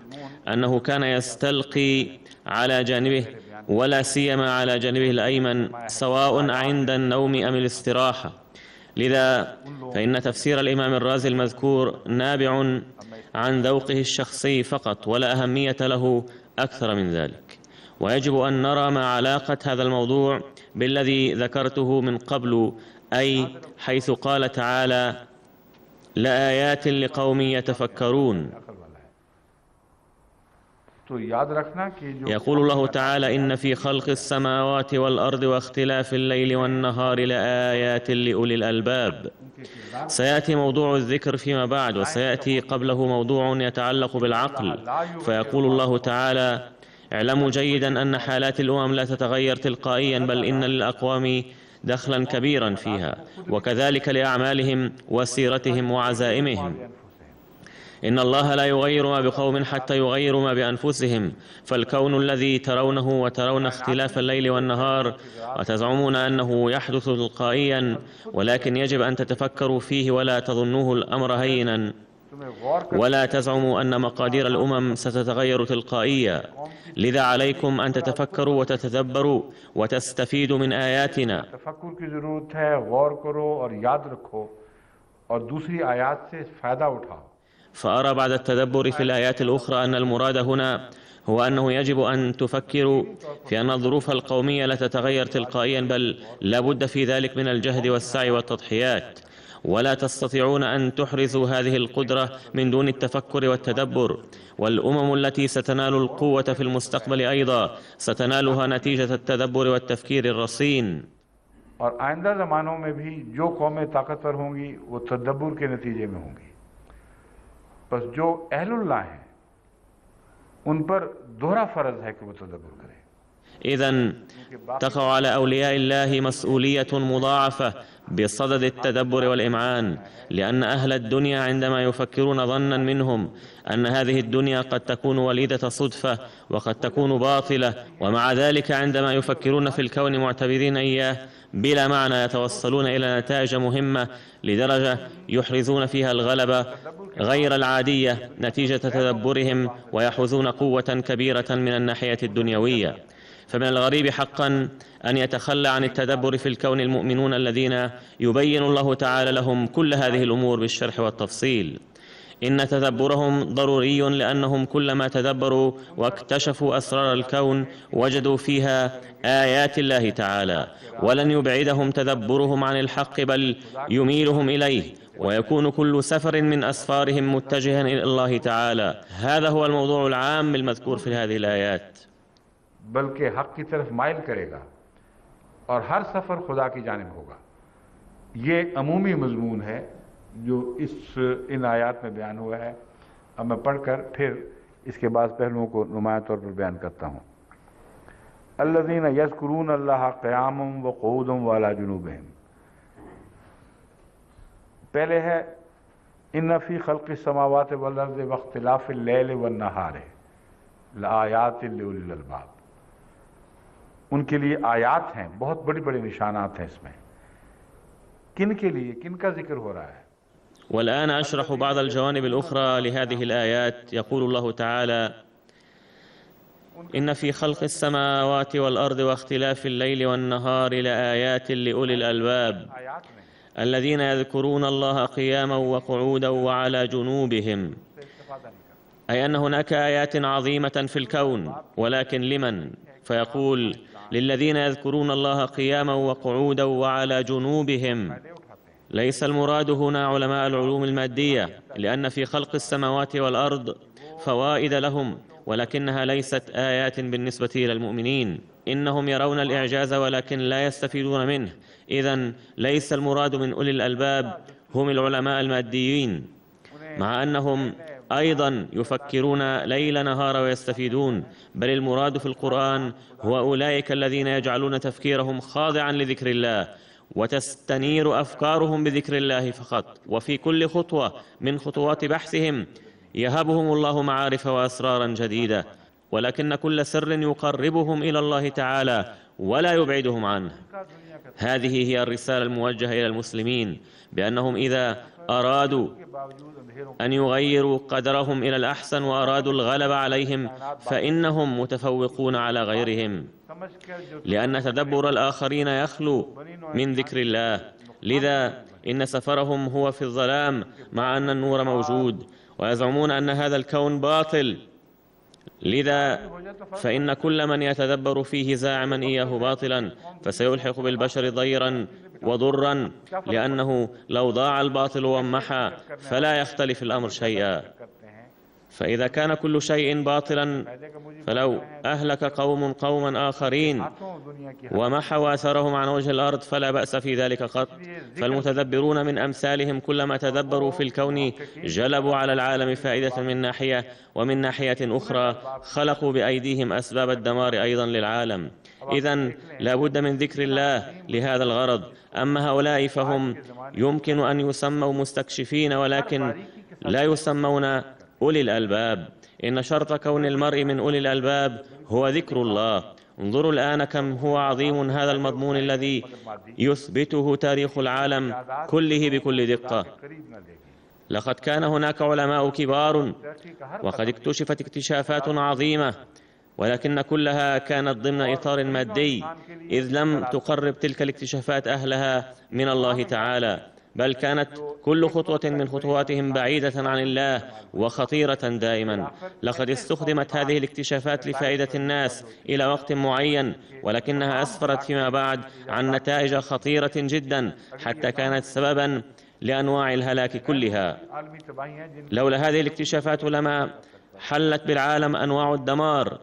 أنه كان يستلقي على جانبه ولا سيما على جانبه الأيمن سواء عند النوم أم الاستراحة. لذا فإن تفسير الإمام الرازي المذكور نابع عن ذوقه الشخصي فقط ولا أهمية له أكثر من ذلك، ويجب أن نرى ما علاقة هذا الموضوع بالذي ذكرته من قبل، أي حيث قال تعالى لآيات لقوم يتفكرون. يقول الله تعالى إن في خلق السماوات والأرض واختلاف الليل والنهار لآيات لأولي الألباب. سيأتي موضوع الذكر فيما بعد، وسيأتي قبله موضوع يتعلق بالعقل، فيقول الله تعالى اعلموا جيدا أن حالات الأمم لا تتغير تلقائيا، بل إن للأقوام دخلا كبيرا فيها، وكذلك لأعمالهم وسيرتهم وعزائمهم. إن الله لا يغير ما بقوم حتى يغيروا ما بأنفسهم، فالكون الذي ترونه وترون اختلاف الليل والنهار وتزعمون أنه يحدث تلقائيا، ولكن يجب أن تتفكروا فيه ولا تظنوه الأمر هينا، ولا تزعموا أن مقادير الأمم ستتغير تلقائيا. لذا عليكم أن تتفكروا وتتدبروا وتستفيدوا من آياتنا. فأرى بعد التدبر في الآيات الأخرى أن المراد هنا هو أنه يجب أن تفكروا في أن الظروف القومية لا تتغير تلقائيا، بل لا بد في ذلك من الجهد والسعي والتضحيات، ولا تستطيعون أن تحرزوا هذه القدرة من دون التفكر والتدبر. والأمم التي ستنال القوة في المستقبل أيضا ستنالها نتيجة التدبر والتفكير الرصين. और आइंदा ज़मानों में भी जो कौमें ताकतवर होंगी वो तदब्बुर के नतीजे में होंगी। बस जो अहलुल्लाह हैं उन पर दोहरा फर्ज है कि वो तदब्बुर करें। إذن تقع على أولياء الله مسؤولية مضاعفة بصدد التدبر والإمعان، لأن أهل الدنيا عندما يفكرون ظنا منهم أن هذه الدنيا قد تكون وليدة صدفة وقد تكون باطلة، ومع ذلك عندما يفكرون في الكون معتبرين إياه بلا معنى يتوصلون إلى نتائج مهمة لدرجة يحرزون فيها الغلبة غير العادية نتيجة تدبرهم، ويحوزون قوة كبيرة من الناحية الدنيوية. فمن الغريب حقا أن يتخلى عن التدبر في الكون المؤمنون الذين يبين الله تعالى لهم كل هذه الأمور بالشرح والتفصيل. إن تدبرهم ضروري، لأنهم كلما تدبروا واكتشفوا أسرار الكون وجدوا فيها آيات الله تعالى، ولن يبعدهم تدبرهم عن الحق بل يميلهم إليه، ويكون كل سفر من أسفارهم متجها إلى الله تعالى. هذا هو الموضوع العام المذكور في هذه الآيات. बल्कि हक की तरफ माइल करेगा और हर सफ़र खुदा की जानिब होगा। ये अमूमी मजमून है जो इन आयात में बयान हुआ है। अब मैं पढ़कर फिर इसके बाद पहलुओं को नुमाया तौर पर बयान करता हूँ। अल्लज़ीना यज़कुरून अल्लाह क़ियामन व क़ुऊदन व अला जुनूबिहिम। पहले है इन्ना फ़ी ख़ल्क़िस समावाति वल अर्ज़ि व इख्तिलाफ़िल लैलि वन नहारि लआयातिन लिउलिल अलबाब। उनके लिए आयात हैं, बहुत बड़ी बड़ी निशानात हैं इसमें। किन के लिए, किन का जिक्र हो रहा है? والآن أشرح بعض الجوانب الأخرى لهذه الآيات. يقول الله تعالى: إن في خلق السماوات والأرض واختلاف الليل والنهار لآيات لأولي الألباب الذين يذكرون الله قياما وقعودا وعلى جنوبهم. أي أن هناك آيات عظيمة في الكون، ولكن لمن؟ فيقول: للذين يذكرون الله قياما وقعودا وعلى جنوبهم. ليس المراد هنا علماء العلوم المادية، لأن في خلق السماوات والأرض فوائد لهم، ولكنها ليست آيات بالنسبة إلى المؤمنين. إنهم يرون الإعجاز ولكن لا يستفيدون منه. إذن ليس المراد من أولي الألباب هم العلماء الماديين، مع أنهم أيضا يفكرون ليل نهار ويستفيدون، بل المراد في القرآن هو أولئك الذين يجعلون تفكيرهم خاضعا لذكر الله وتستنير أفكارهم بذكر الله فقط، وفي كل خطوة من خطوات بحثهم يهبهم الله معارف وأسرارا جديدة، ولكن كل سر يقربهم إلى الله تعالى ولا يبعدهم عنه. هذه هي الرسالة الموجهة إلى المسلمين، بأنهم إذا أرادوا أن يغيروا قدرهم إلى الأحسن وأرادوا الغلبة عليهم فإنهم متفوقون على غيرهم، لأن تدبر الآخرين يخلو من ذكر الله. لذا إن سفرهم هو في الظلام مع أن النور موجود، ويزعمون أن هذا الكون باطل. لذا فإن كل من يتدبر فيه زاعما إياه باطلا فسيلحق بالبشر ضيرا وضرا، لأنه لو ضاع الباطل وانمحى فلا يختلف الأمر شيئا. فإذا كان كل شيء باطلا فلو أهلك قوم قوما آخرين ومحوا أثرهم عن وجه الأرض فلا بأس في ذلك قط. فالمتدبرون من أمثالهم كلما تدبروا في الكون جلبوا على العالم فائدة من ناحية، ومن ناحية أخرى خلقوا بأيديهم أسباب الدمار أيضا للعالم. إذن لا بد من ذكر الله لهذا الغرض. أما هؤلاء فهم يمكن أن يسموا مستكشفين، ولكن لا يسمون أولي الألباب. إن شرط كون المرء من أولي الألباب هو ذكر الله. انظروا الآن كم هو عظيم هذا المضمون الذي يثبته تاريخ العالم كله بكل دقة. لقد كان هناك علماء كبار وقد اكتشفت اكتشافات عظيمة، ولكن كلها كانت ضمن إطار مادي، إذ لم تقرب تلك الاكتشافات أهلها من الله تعالى، بل كانت كل خطوة من خطواتهم بعيدة عن الله وخطيرة دائما. لقد استخدمت هذه الاكتشافات لفائدة الناس إلى وقت معين، ولكنها أسفرت فيما بعد عن نتائج خطيرة جدا، حتى كانت سببا لأنواع الهلاك كلها. لولا هذه الاكتشافات لما حلت بالعالم أنواع الدمار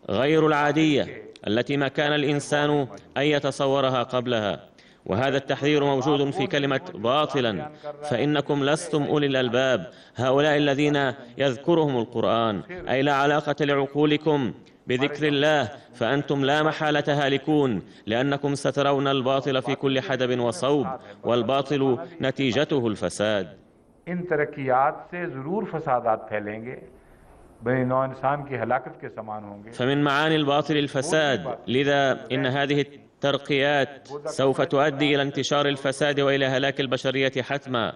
غير العادية التي ما كان الإنسان أن يتصورها قبلها. وهذا التحذير موجود في كلمة باطلا، فإنكم لستم أولي الألباب، هؤلاء الذين يذكرهم القرآن، أي لا علاقة لعقولكم بذكر الله، فأنتم لا محالة هالكون، لأنكم سترون الباطل في كل حدب وصوب، والباطل نتيجته الفساد. इन तरक्कियात से जरूर फसादात फैलेंगे, बने नौ इंसान की हलाकत के समान होंगे. فمن معاني الباطل الفساد، لذا إن هذه الترقيات سوف تؤدي إلى انتشار الفساد وإلى هلاك البشرية حتما.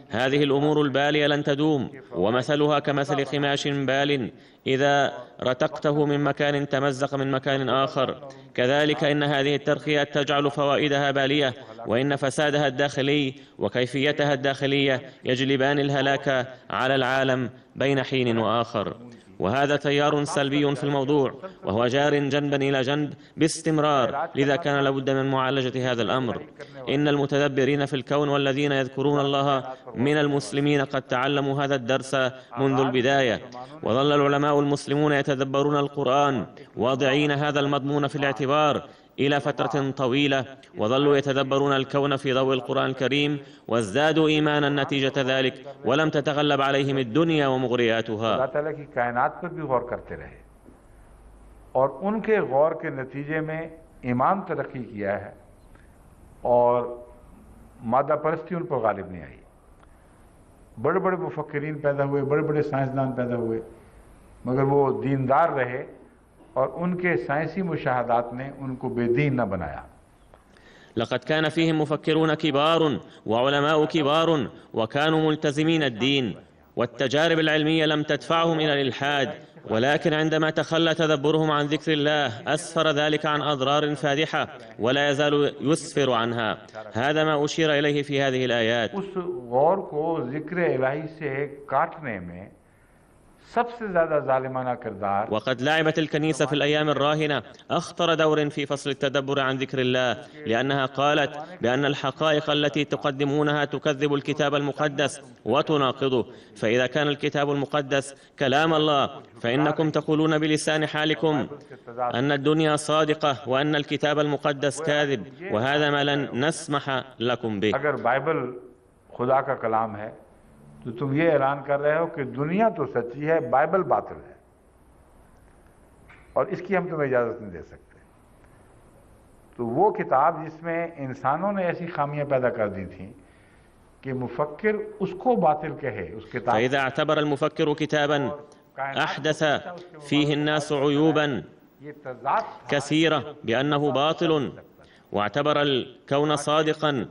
هذه الأمور البالية لن تدوم، ومثلها كمثل قماش بال إذا رتقته من مكان تمزق من مكان آخر. كذلك إن هذه الترقيات تجعل فوائدها بالية، وإن فسادها الداخلي وكيفيتها الداخلية يجلبان الهلاك على العالم بين حين وآخر. وهذا تيار سلبي في الموضوع، وهو جار جنبا إلى جنب باستمرار، لذا كان لابد من معالجة هذا الأمر. إن المتدبرين في الكون والذين يذكرون الله من المسلمين قد تعلموا هذا الدرس منذ البداية، وظل العلماء المسلمون يتدبرون القرآن واضعين هذا المضمون في الاعتبار إلى فترة طويلة، وظلوا يتدبرون الكون في ضوء القرآن الكريم، وازدادوا إيمانا نتيجة ذلك، ولم تتغلب عليهم الدنيا ومغرياتها. अल्लाह ताला की कायनात पर भी गौर करते रहे और उनके गौर के नतीजे में ईमान तरक्की किया है और मादा परस्ती उन पर गालिब नहीं आई। बड़े बड़े मुफक्किरीन पैदा हुए, बड़े बड़े साइंसदान पैदा हुए, मगर वो दीनदार रहे और उनके साइंसी मुशाहदात ने उनको बेदीन न बनाया। لقد كان فيهم مفكرون كبار وعلماء كبار وكانوا ملتزمين الدين، والتجارب العلمية لم تدفعهم إلى الإلحاد، ولكن عندما تخلى تدبرهم عن ذكر الله أسفر ذلك عن أضرار فادحة ولا يزال يسفر عنها. هذا ما أشير إليه في هذه الآيات. उस गौर को जिक्र इलाही से काटने में सबसे ज्यादा जालिमाना किरदार। وقد لعبت الكنيسة في الأيام الراهنة أخطر دور في فصل التدبر عن ذكر الله، لأنها قالت بأن الحقائق التي تقدمونها تكذب الكتاب المقدس وتناقضه. فإذا كان الكتاب المقدس كلام الله، فإنكم تقولون بلسان حالكم أن الدنيا صادقة وأن الكتاب المقدس كاذب، وهذا ما لن نسمح لكم به. अगर बाइबल खुदा का कलाम है तो तुम ये ऐलान कर रहे हो कि दुनिया तो सच्ची है, बाइबल बातिल है, और इसकी हम तुम्हें इजाजत नहीं दे सकते। तो वो किताब जिसमें इंसानों ने ऐसी खामियां पैदा कर दी थी कि मुफक्किर उसको बातिल कहे, उस किताब। فإذا اعتبر المفكر كتابا أحدث فيه الناس عيوبا كثيرة بأنه باطل، واعتبر الكون صادقا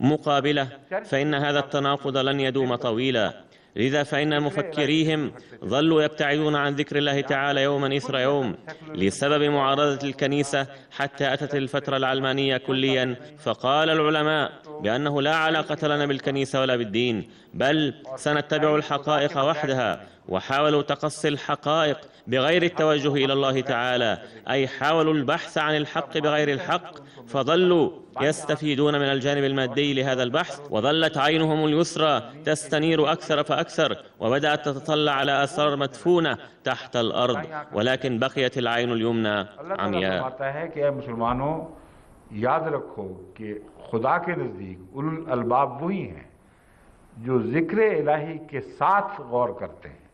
مقابلة، فإن هذا التناقض لن يدوم طويلا. لذا فإن مفكريهم ظلوا يبتعدون عن ذكر الله تعالى يوما إثر يوم لسبب معارضة الكنيسة، حتى أتت الفترة العلمانية كليا، فقال العلماء بأنه لا علاقة لنا بالكنيسة ولا بالدين، بل سنتبع الحقائق وحدها. وحاولوا تقصي الحقائق بغير التوجه إلى الله تعالى، أي حاولوا البحث عن الحق بغير الحق، فظلوا يستفيدون من الجانب المادي لهذا البحث، وظلت عينهم اليسرى تستنير أكثر فأكثر، وبدأت تتطلع على أسرار مدفونة تحت الأرض، ولكن بقيت العين اليمنى عمياء. मुसलमानों याद रखो कि खुदा के नजदीक उलुल अलबाब वही हैं जो जिक्र इलाही के साथ गौर करते हैं।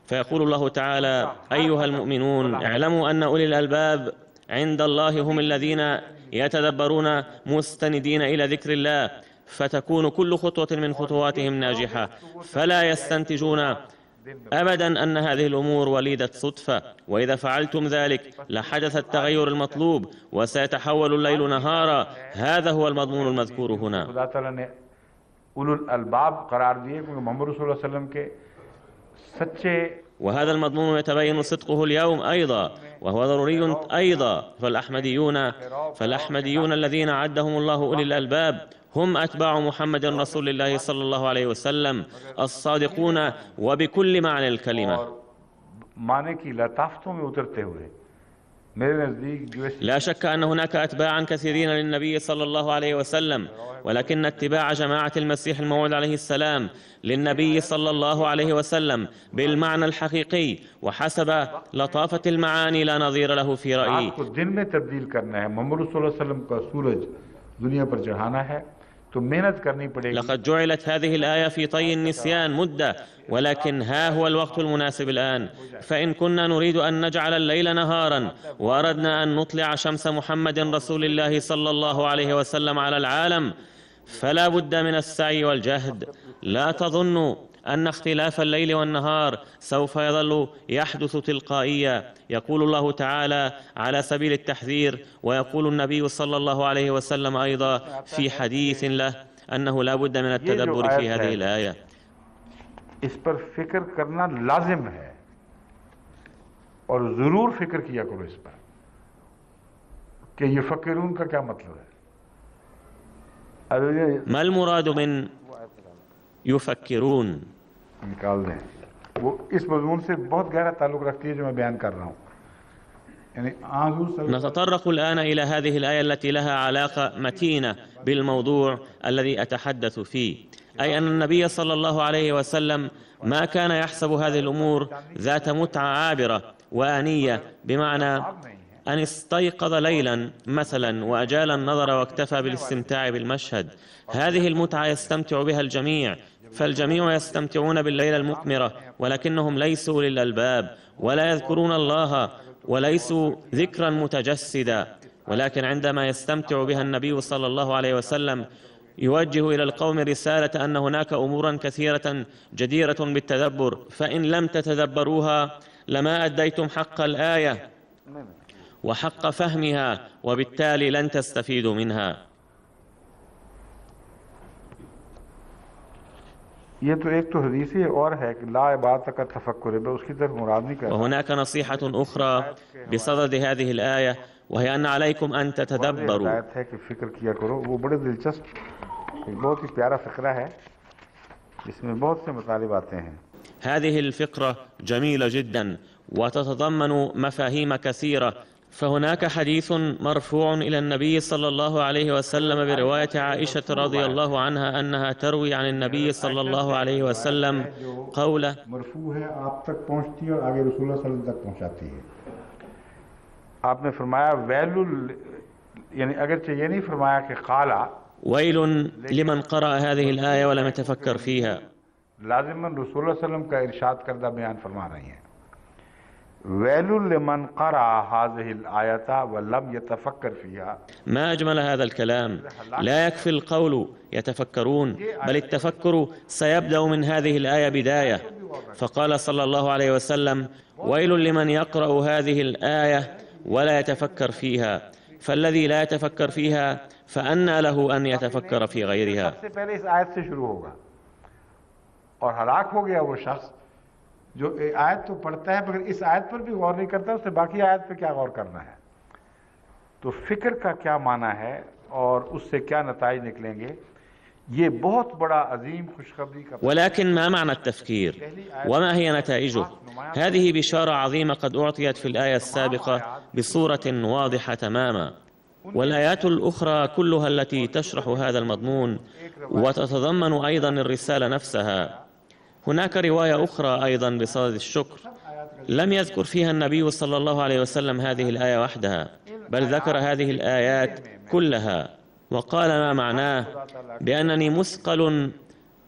فيقول الله تعالى: أيها المؤمنون اعلموا أن أولي الألباب عند الله هم الذين يتدبرون مستندين إلى ذكر الله، فتكون كل خطوة من خطواتهم ناجحة، فلا يستنتجون أبدا أن هذه الأمور وليدة صدفة، وإذا فعلتم ذلك لحدث التغير المطلوب وسيتحول الليل نهارا. هذا هو المضمون المذكور هنا. खुदा ताला ने उलुल अलबाब करार दिए क्योंकि मोहम्मद रसूलुल्लाह सल्लल्लाहु अलैहि वसल्लम के सच्चे وهذا المضمون يتبين صدقه اليوم أيضا، وهو ضروري أيضا. فالأحمديون الذين عدهم الله أولي الألباب هم أتباع محمد رسول الله صلى الله عليه وسلم الصادقون وبكل معنى الكلمة. माने की लताफ्तों में उतरते हुए मेरे नजदीक لا شك أن هناك أتباعا كثيرين للنبي صلى الله عليه وسلم، ولكن اتباع جماعة المسيح الموعود عليه السلام للنبي صلى الله عليه وسلم بالمعنى الحقيقي وحسب لطافة المعاني لا نظير له في رأيي. दिन में तब्दील करना है, मोहम्मद रसूलुल्लाह सल्लल्लाहु अलैहि वसल्लम का सूरज दुनिया पर चढ़ाना है तो मेहनत करनी पड़ेगी. لقد جعلت هذه الآية في طي النسيان مدة، ولكن ها هو الوقت المناسب الآن. فإن كنا نريد أن نجعل الليل نهارا وأردنا أن نطلع شمس محمد رسول الله صلى الله عليه وسلم على العالم فلا بد من السعي والجهد. لا تظنوا أن اختلاف الليل والنهار سوف يظل يحدث تلقائيا. يقول الله تعالى على سبيل التحذير، ويقول النبي صلى الله عليه وسلم أيضا في حديث له أنه لا بد من التدبر في هذه الآية. इस पर फिक्र करना लाजिम है और जरूर फिक्र किया करो इस पर कि ये फकीरून का क्या मतलब है. ما المراد من يفكرون؟ निकाल दें, वो इस मजमून से बहुत गहरा ताल्लुक रखती है जो मैं बयान कर रहा हूँ. نتطرق الآن إلى هذه الآية التي لها علاقة متينة بالموضوع الذي أتحدث فيه، أي أن النبي صلى الله عليه وسلم ما كان يحسب هذه الأمور ذات متعة عابرة وآنية، بمعنى أن استيقظ ليلا مثلا وأجال النظر واكتفى بالاستمتاع بالمشهد. هذه المتعة يستمتع بها الجميع، فالجميع يستمتعون بالليلة المقمرة، ولكنهم ليسوا للألباب ولا يذكرون الله وليسوا ذكرا متجسدا. ولكن عندما يستمتع بها النبي صلى الله عليه وسلم يوجه إلى القوم رسالة أن هناك أمورا كثيرة جديرة بالتدبر، فإن لم تتدبروها لما أديتم حق الآية وحق فهمها، وبالتالي لن تستفيدوا منها. ये तो एक तो हदीस ही और है कि ला इबादत का तफक्कुर है, उसकी तरफ मुराद नहीं कर रहा. وهناك نصيحة أخرى بصدد هذه الآية، وهي أن عليكم أن تتدبروا. हिदायत है कि फिक्र किया करो. वो बड़े दिलचस्प एक बहुत ही प्यारा फ़िक्रा है जिसमें बहुत से मतलब आते हैं. هذه الفقرة جميلة جدا وتتضمن مفاهيم كثيرة. فهناك حديث مرفوع إلى النبي صلى الله عليه وسلم برواية عائشة رضي الله عنها أنها تروي عن النبي صلى الله عليه وسلم قوله मरफू है, आप तक पहुंचती है और आगे रसूलुल्लाह सल्लल्लाहु अलैहि वसल्लम तक पहुंचाती है. आपने फरमाया वैलुल, यानी अगरचे ये नहीं फरमाया कि क़ाला, ويل لمن قرأ هذه الآية ولم يتفكر فيها. लाज़िमन रसूलुल्लाह सल्लल्लाहु अलैहि वसल्लम का इरशाद करदा बयान फरमा रही हैं. वैलुल लिमन क़रा हाज़िहिल आयता व लम यतफक्कर फ़ीहा. ما أجمل هذا الكلام. لا يكفي القول يتفكرون، بل التفكر سيبدأ من هذه الآية بداية. فقال صلى الله عليه وسلم ويل لمن يقرأ هذه الآية ولا يتفكر فيها، فالذي لا يتفكر فيها فأنى له أن يتفكر في غيرها. सबसे पहले इस आयत से शुरू होगा और हलाक हो गया वो शख्स जो आयत तो पढ़ता है मगर इस आयत पर भी गौर नहीं करता, उससे बाकी आयत पर क्या गौर करना है. तो फिक्र का क्या माना है और उससे क्या नताइज निकलेंगे, ये बहुत बड़ा अजीम खुशखबरी का. ولكن ما معنى التفكير وما هي نتائجه؟ هذه بشارة عظيمة قد أعطيت في الآية السابقة بصورة واضحة تماما. والآيات الأخرى كلها التي تشرح هذا المضمون وتتضمن أيضا الرسالة نفسها. هناك رواية أخرى أيضا بصدد الشكر لم يذكر فيها النبي صلى الله عليه وسلم هذه الآية وحدها، بل ذكر هذه الآيات كلها وقال ما معناه بأنني مثقل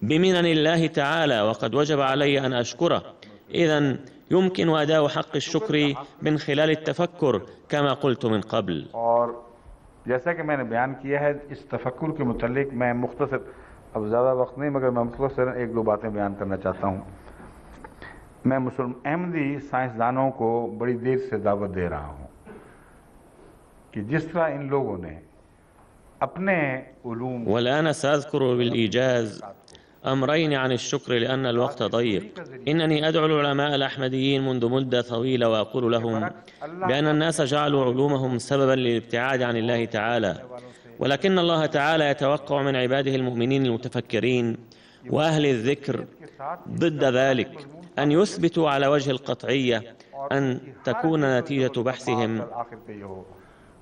بمنن الله تعالى وقد وجب علي أن أشكره. إذن يمكن أداء حق الشكر من خلال التفكر كما قلت من قبل. और जैसा कि मैंने बयान किया है, इस तफक्कुर के मुतालिक मैं मुख्तसर, अब ज़्यादा वक्त नहीं मगर मैं मुख्तसर एक दो बातें बयान करना चाहता हूँ। मैं मुसलमान अहमदी साइंसदानों को बड़ी देर से दावत दे रहा हूँ कि जिस तरह इन लोगों ने अपने उलूम والآن سأذكر بالإيجاز أمرين عن الشكر لأن الوقت ضيق. إنني أدعو العلماء الأحمديين منذ مدة طويلة وأقول لهم بأن الناس جعلوا علومهم سببا للابتعاد عن الله تعالى، ولكن الله تعالى يتوقع من عباده المؤمنين المتفكرين وأهل الذكر ضد ذلك أن يثبتوا على وجه القطعية أن تكون نتيجة بحثهم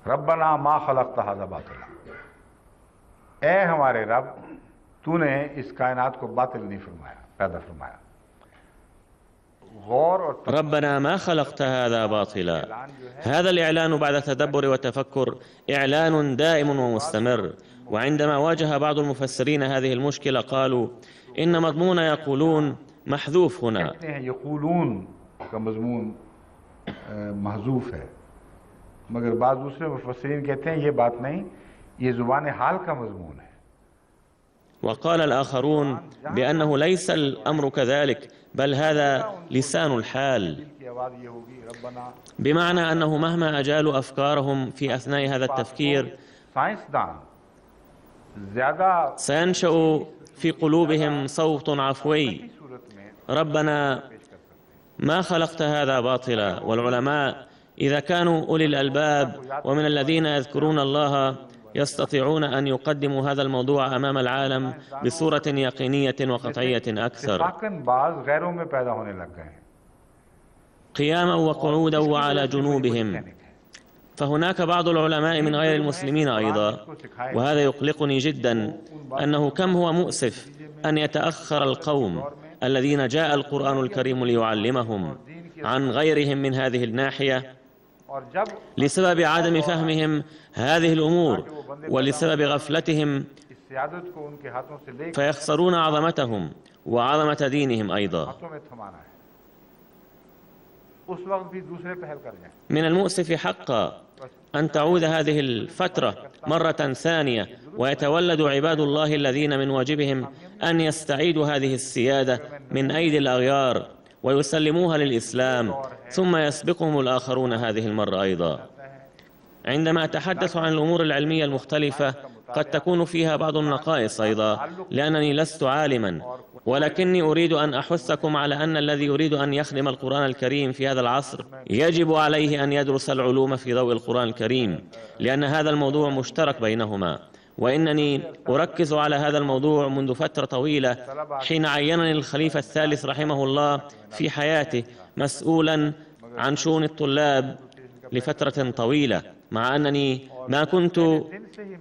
ربنا ما خلقت هذا باطلا، اے ہمارے رب تو نے اس کائنات کو باطل نہیں فرمایا، پیدا فرمایا. ربنا ما خلقت هذا باطلا. هذا الإعلان بعد تدبر وتفكر إعلان دائم ومستمر. وعندما واجه بعض المفسرين هذه المشكلة قالوا إن مضمون يقولون محذوف هنا. يقولون کا مضمون محذوف ہے، مگر بعض دوسرے مفسرین کہتے ہیں یہ بات نہیں، یہ زبان حال کا مضمون ہے. وقال الآخرون بأنه ليس الأمر كذلك، بل هذا لسان الحال، بمعنى أنه مهما أجالوا أفكارهم في أثناء هذا التفكير سينشأ في قلوبهم صوت عفوي: ربنا ما خلقت هذا باطلا. والعلماء إذا كانوا أولي الألباب ومن الذين يذكرون الله يستطيعون أن يقدموا هذا الموضوع أمام العالم بصورة يقينية وقطعية أكثر، قياما وقعودا وعلى جنوبهم. فهناك بعض العلماء من غير المسلمين أيضا، وهذا يقلقني جدا، أنه كم هو مؤسف أن يتأخر القوم الذين جاء القرآن الكريم ليعلمهم عن غيرهم من هذه الناحية لسبب عدم فهمهم هذه الأمور ولسبب غفلتهم، فيخسرون عظمتهم وعظمة دينهم أيضا. من المؤسف حقا أن تعود هذه الفترة مرة ثانية ويتولد عباد الله الذين من واجبهم أن يستعيدوا هذه السيادة من أيدي الأغيار ويسلموها للإسلام، ثم يسبقهم الآخرون هذه المرة أيضا. عندما أتحدث عن الأمور العلمية المختلفة قد تكون فيها بعض النقائص أيضا، لأنني لست عالما، ولكني أريد أن أحثكم على أن الذي يريد أن يخدم القرآن الكريم في هذا العصر يجب عليه أن يدرس العلوم في ضوء القرآن الكريم، لأن هذا الموضوع مشترك بينهما. وإنني أركز على هذا الموضوع منذ فترة طويلة، حين عينني الخليفة الثالث رحمه الله في حياته مسؤولا عن شؤون الطلاب لفترة طويلة، مع أنني ما كنت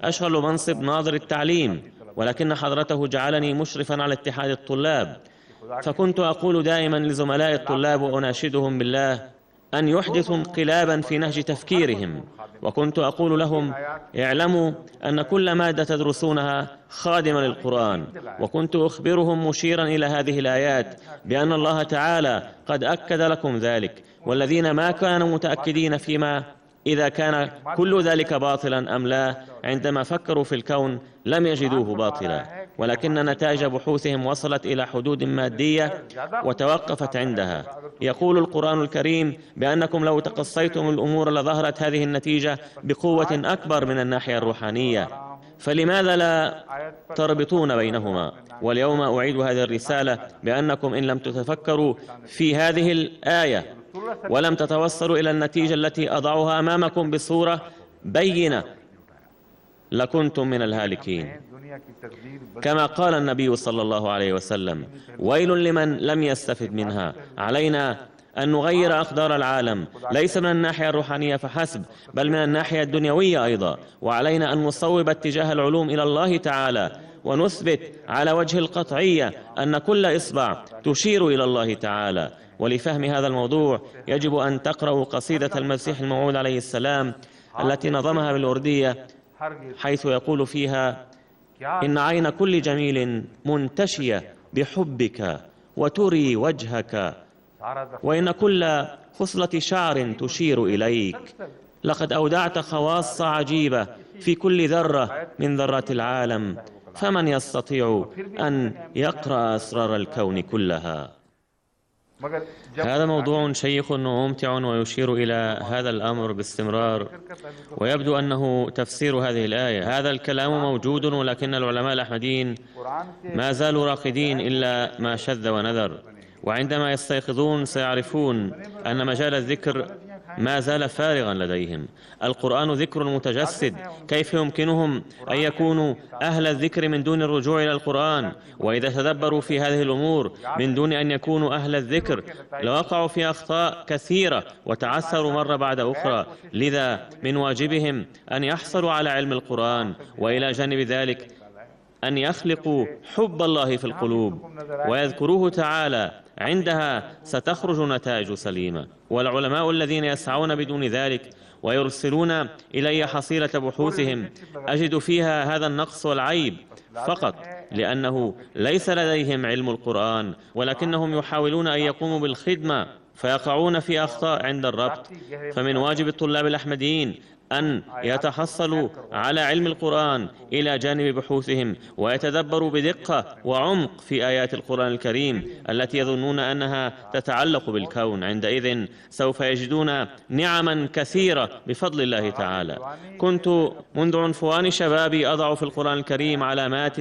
أشغل منصب ناظر التعليم، ولكن حضرته جعلني مشرفا على اتحاد الطلاب. فكنت أقول دائما لزملاء الطلاب وأناشدهم بالله أن يحدثوا انقلابا في نهج تفكيرهم، وكنت أقول لهم اعلموا أن كل مادة تدرسونها خادمة للقرآن، وكنت أخبرهم مشيرا إلى هذه الآيات بأن الله تعالى قد أكد لكم ذلك، والذين ما كانوا متأكدين فيما إذا كان كل ذلك باطلا أم لا عندما فكروا في الكون لم يجدوه باطلا، ولكن نتائج بحوثهم وصلت إلى حدود مادية وتوقفت عندها. يقول القرآن الكريم بأنكم لو تقصيتم الأمور لظهرت هذه النتيجة بقوة أكبر من الناحية الروحانية، فلماذا لا تربطون بينهما؟ واليوم أعيد هذه الرسالة بأنكم إن لم تتفكروا في هذه الآية ولم تتوصلوا إلى النتيجة التي أضعها أمامكم بصورة بينة لكنتم من الهالكين. كما قال النبي صلى الله عليه وسلم: ويل لمن لم يستفد منها. علينا أن نغير أقدار العالم ليس من الناحية الروحانية فحسب، بل من الناحية الدنيوية أيضا، وعلينا أن نصوب اتجاه العلوم إلى الله تعالى ونثبت على وجه القطعية أن كل إصبع تشير إلى الله تعالى. ولفهم هذا الموضوع يجب أن تقرأوا قصيدة المسيح الموعود عليه السلام التي نظمها بالأردية، حيث يقول فيها: إن عين كل جميل منتشية بحبك وتري وجهك، وإن كل خصلة شعر تشير إليك، لقد أودعت خواص عجيبة في كل ذرة من ذرات العالم، فمن يستطيع أن يقرأ أسرار الكون كلها؟ هذا موضوع شيق وممتع ويشير إلى هذا الأمر باستمرار، ويبدو أنه تفسير هذه الآية. هذا الكلام موجود، ولكن العلماء الأحمديين ما زالوا راقدين إلا ما شذ ونذر، وعندما يستيقظون سيعرفون أن مجال الذكر ما زال فارغا لديهم. القرآن ذكر متجسد، كيف يمكنهم أن يكونوا أهل الذكر من دون الرجوع إلى القرآن؟ وإذا تدبروا في هذه الأمور من دون أن يكونوا أهل الذكر لوقعوا في أخطاء كثيرة وتعثروا مرة بعد أخرى. لذا من واجبهم أن يحصلوا على علم القرآن، وإلى جانب ذلك أن يخلقوا حب الله في القلوب ويذكروه تعالى، عندها ستخرج نتائج سليمة. والعلماء الذين يسعون بدون ذلك ويرسلون إلي حصيلة بحوثهم أجد فيها هذا النقص والعيب فقط، لأنه ليس لديهم علم القرآن، ولكنهم يحاولون أن يقوموا بالخدمة فيقعون في أخطاء عند الربط. فمن واجب الطلاب الأحمديين أن يتحصلوا على علم القرآن إلى جانب بحوثهم، ويتدبروا بدقة وعمق في آيات القرآن الكريم التي يظنون أنها تتعلق بالكون. عندئذ سوف يجدون نعما كثيرة بفضل الله تعالى. كنت منذ عنفوان شبابي أضع في القرآن الكريم علامات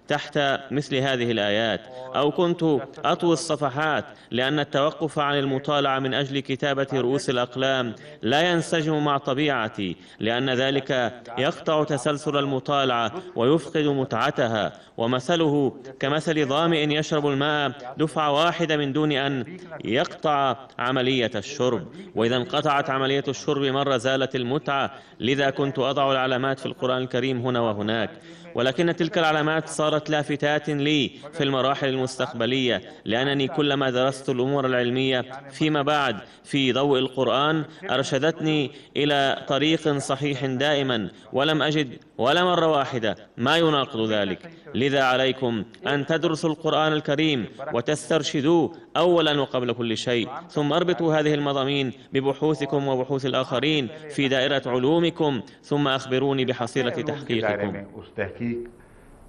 تحت مثل هذه الآيات، أو كنت أطوي الصفحات، لأن التوقف عن المطالعة من أجل كتابة رؤوس الأقلام لا ينسجم مع طبيعتي، لأن ذلك يقطع تسلسل المطالعة ويفقد متعتها، ومثله كمثل ظامئ يشرب الماء دفعة واحدة من دون أن يقطع عملية الشرب، وإذا انقطعت عملية الشرب مرة زالت المتعة. لذا كنت أضع العلامات في القرآن الكريم هنا وهناك، ولكن تلك العلامات صارت لافتات لي في المراحل المستقبلية، لأنني كلما درست الأمور العلمية فيما بعد في ضوء القرآن أرشدتني إلى طريق صحيح دائما، ولم أجد ولا مرة واحدة ما يناقض ذلك. لذا عليكم أن تدرسوا القرآن الكريم وتسترشدوه أولا وقبل كل شيء، ثم اربطوا هذه المضامين ببحوثكم وبحوث الآخرين في دائرة علومكم، ثم أخبروني بحصيلة تحقيقكم.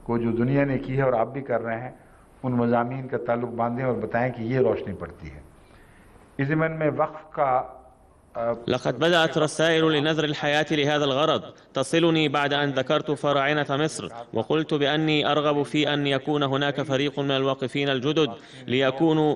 को जो दुनिया ने की है और आप भी कर रहे हैं, उन मज़ामीन का ताल्लुक बांधें और बताएं कि ये रोशनी पड़ती है। इस ज़मीन में वक्फ का لقد بدأت رسائل لنذر الحياة لهذا الغرض تصلني بعد أن ذكرت فراعنة مصر، وقلت بأني أرغب في أن يكون هناك فريق من الواقفين الجدد ليكونوا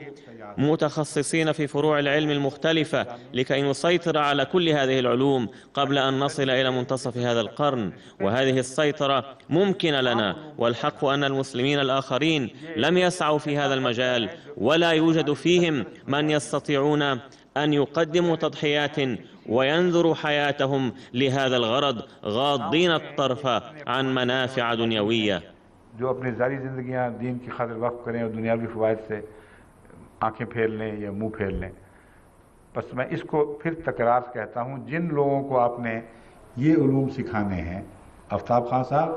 متخصصين في فروع العلم المختلفة لكي نسيطر على كل هذه العلوم قبل أن نصل إلى منتصف هذا القرن. وهذه السيطرة ممكنة لنا، والحق أن المسلمين الآخرين لم يسعوا في هذا المجال، ولا يوجد فيهم من يستطيعون أن يقدموا تضحيات وينذروا حياتهم لهذا الغرض غاضين الطرف عن منافع دنيوية. जो अपनी सारी जिंदगियां दीन की खातिर वक्फ करें और दुनियावी फवायद से आंखें फेर लें या मुंह फेर लें। बस मैं इसको फिर तकरार कहता हूं, जिन लोगों को आपने ये उलूम सिखाने हैं, आफ्ताब खान साहब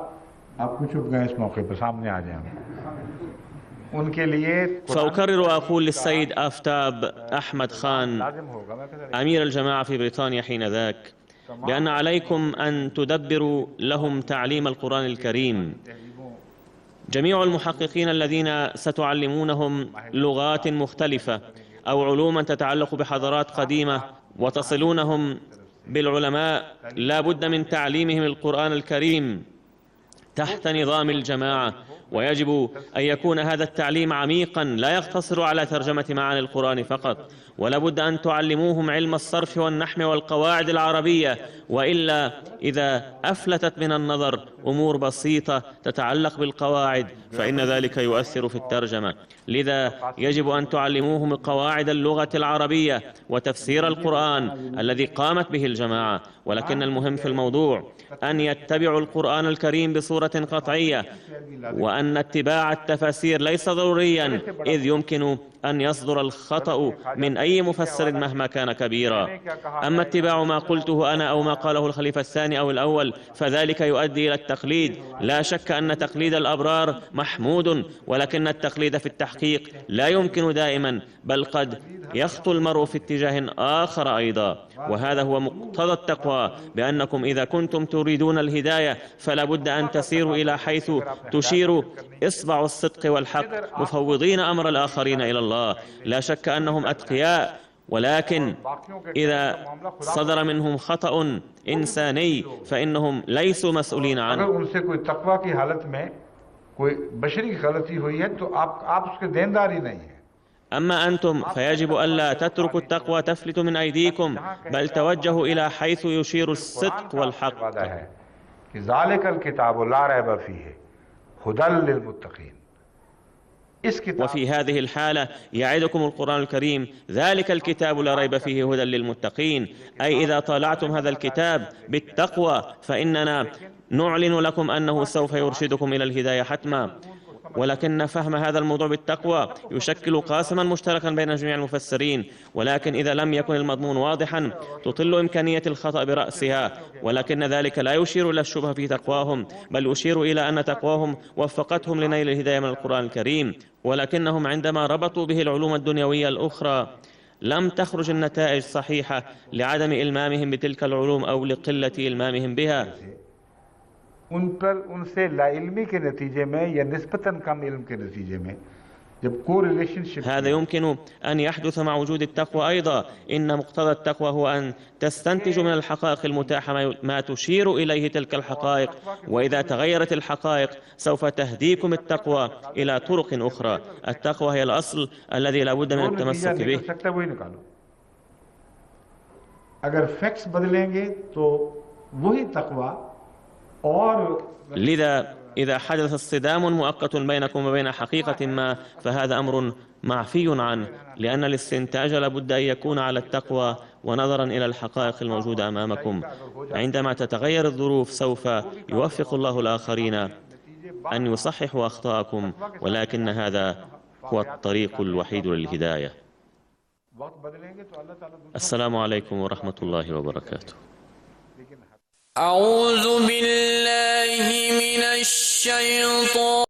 आप कुछ चुप गए इस मौके पर, सामने आ जाएं। فأكرر وأقول للسيد آفتاب أحمد خان أمير الجماعة في بريطانيا حينذاك بأن عليكم أن تدبروا لهم تعليم القرآن الكريم. جميع المحققين الذين ستعلمونهم لغات مختلفة أو علوما تتعلق بحضارات قديمة وتصلونهم بالعلماء لا بد من تعليمهم القرآن الكريم تحت نظام الجماعة، ويجب أن يكون هذا التعليم عميقا لا يقتصر على ترجمة معاني القرآن فقط، ولا بد أن تعلموهم علم الصرف والنحو والقواعد العربية، وإلا إذا أفلتت من النظر أمور بسيطة تتعلق بالقواعد فإن ذلك يؤثر في الترجمة. لذا يجب أن تعلموهم قواعد اللغة العربية وتفسير القرآن الذي قامت به الجماعة، ولكن المهم في الموضوع أن يتبعوا القرآن الكريم بصورة قطعية، وأن اتباع التفاسير ليس ضروريا، إذ يمكن أن يصدر الخطأ من أي مفسر مهما كان كبيرا. أما اتباع ما قلته أنا أو ما قاله الخليفة الثاني أو الأول فذلك يؤدي إلى التقليد. لا شك أن تقليد الأبرار محمود، ولكن التقليد في التحقيق لا يمكن دائما، بل قد يخطو المرء في اتجاه آخر أيضا. وهذا هو مقتضى التقوى، بأنكم إذا كنتم تريدون الهداية فلا بد أن تسيروا إلى حيث تشير إصبع الصدق والحق، مفوضين أمر الآخرين إلى الله. لا شك أنهم أتقياء، ولكن إذا صدر منهم خطأ إنساني فإنهم ليسوا مسؤولين عنه. अगर उनसे कोई तकवा की हालत में कोई बशरी गलती हुई है तो आप उसके देनदार ही नहीं है। أما أنتم فيجب ألا تتركوا التقوى تفلت من أيديكم، بل توجهوا إلى حيث يشير الصدق والحق. ذلك الكتاب لا ريب فيه هدى للمتقين. وفي هذه الحالة يعدكم القرآن الكريم ذلك الكتاب لا ريب فيه هدى للمتقين، أي إذا طالعتم هذا الكتاب بالتقوى فإننا نعلن لكم أنه سوف يرشدكم إلى الهداية حتما. ولكن فهم هذا الموضوع بالتقوى يشكل قاسما مشتركا بين جميع المفسرين، ولكن إذا لم يكن المضمون واضحا تطل إمكانية الخطأ برأسها. ولكن ذلك لا يشير إلى الشبهة في تقواهم، بل يشير إلى أن تقواهم وفقتهم لنيل الهداية من القرآن الكريم، ولكنهم عندما ربطوا به العلوم الدنيوية الأخرى لم تخرج النتائج صحيحة لعدم إلمامهم بتلك العلوم أو لقلة إلمامهم بها. उन पर उनसे लाइल्मी के नतीजे में या निस्बतन कम इल्म के नतीजे में जब कोरिलेशनशिप هذا يمكن أن يحدث مع وجود التقوى أيضا. إن مقتضى التقوى هو أن تستنتج من الحقائق المتاحة ما تشير إليه تلك الحقائق، وإذا تغيرت الحقائق سوف تهديكم التقوى إلى طرق أخرى. التقوى هي الأصل الذي لا بد من التمسك به. अगर फैक्ट्स बदलेंगे तो वही तकवा। لذا إذا حدث اصطدام مؤقت بينكم وبين حقيقة ما فهذا أمر معفي عنه، لأن الاستنتاج لابد أن يكون على التقوى ونظرا إلى الحقائق الموجودة أمامكم. عندما تتغير الظروف سوف يوفق الله الآخرين أن يصححوا أخطاءكم، ولكن هذا هو الطريق الوحيد للهداية. السلام عليكم ورحمة الله وبركاته. أعوذ بالله من الشيطان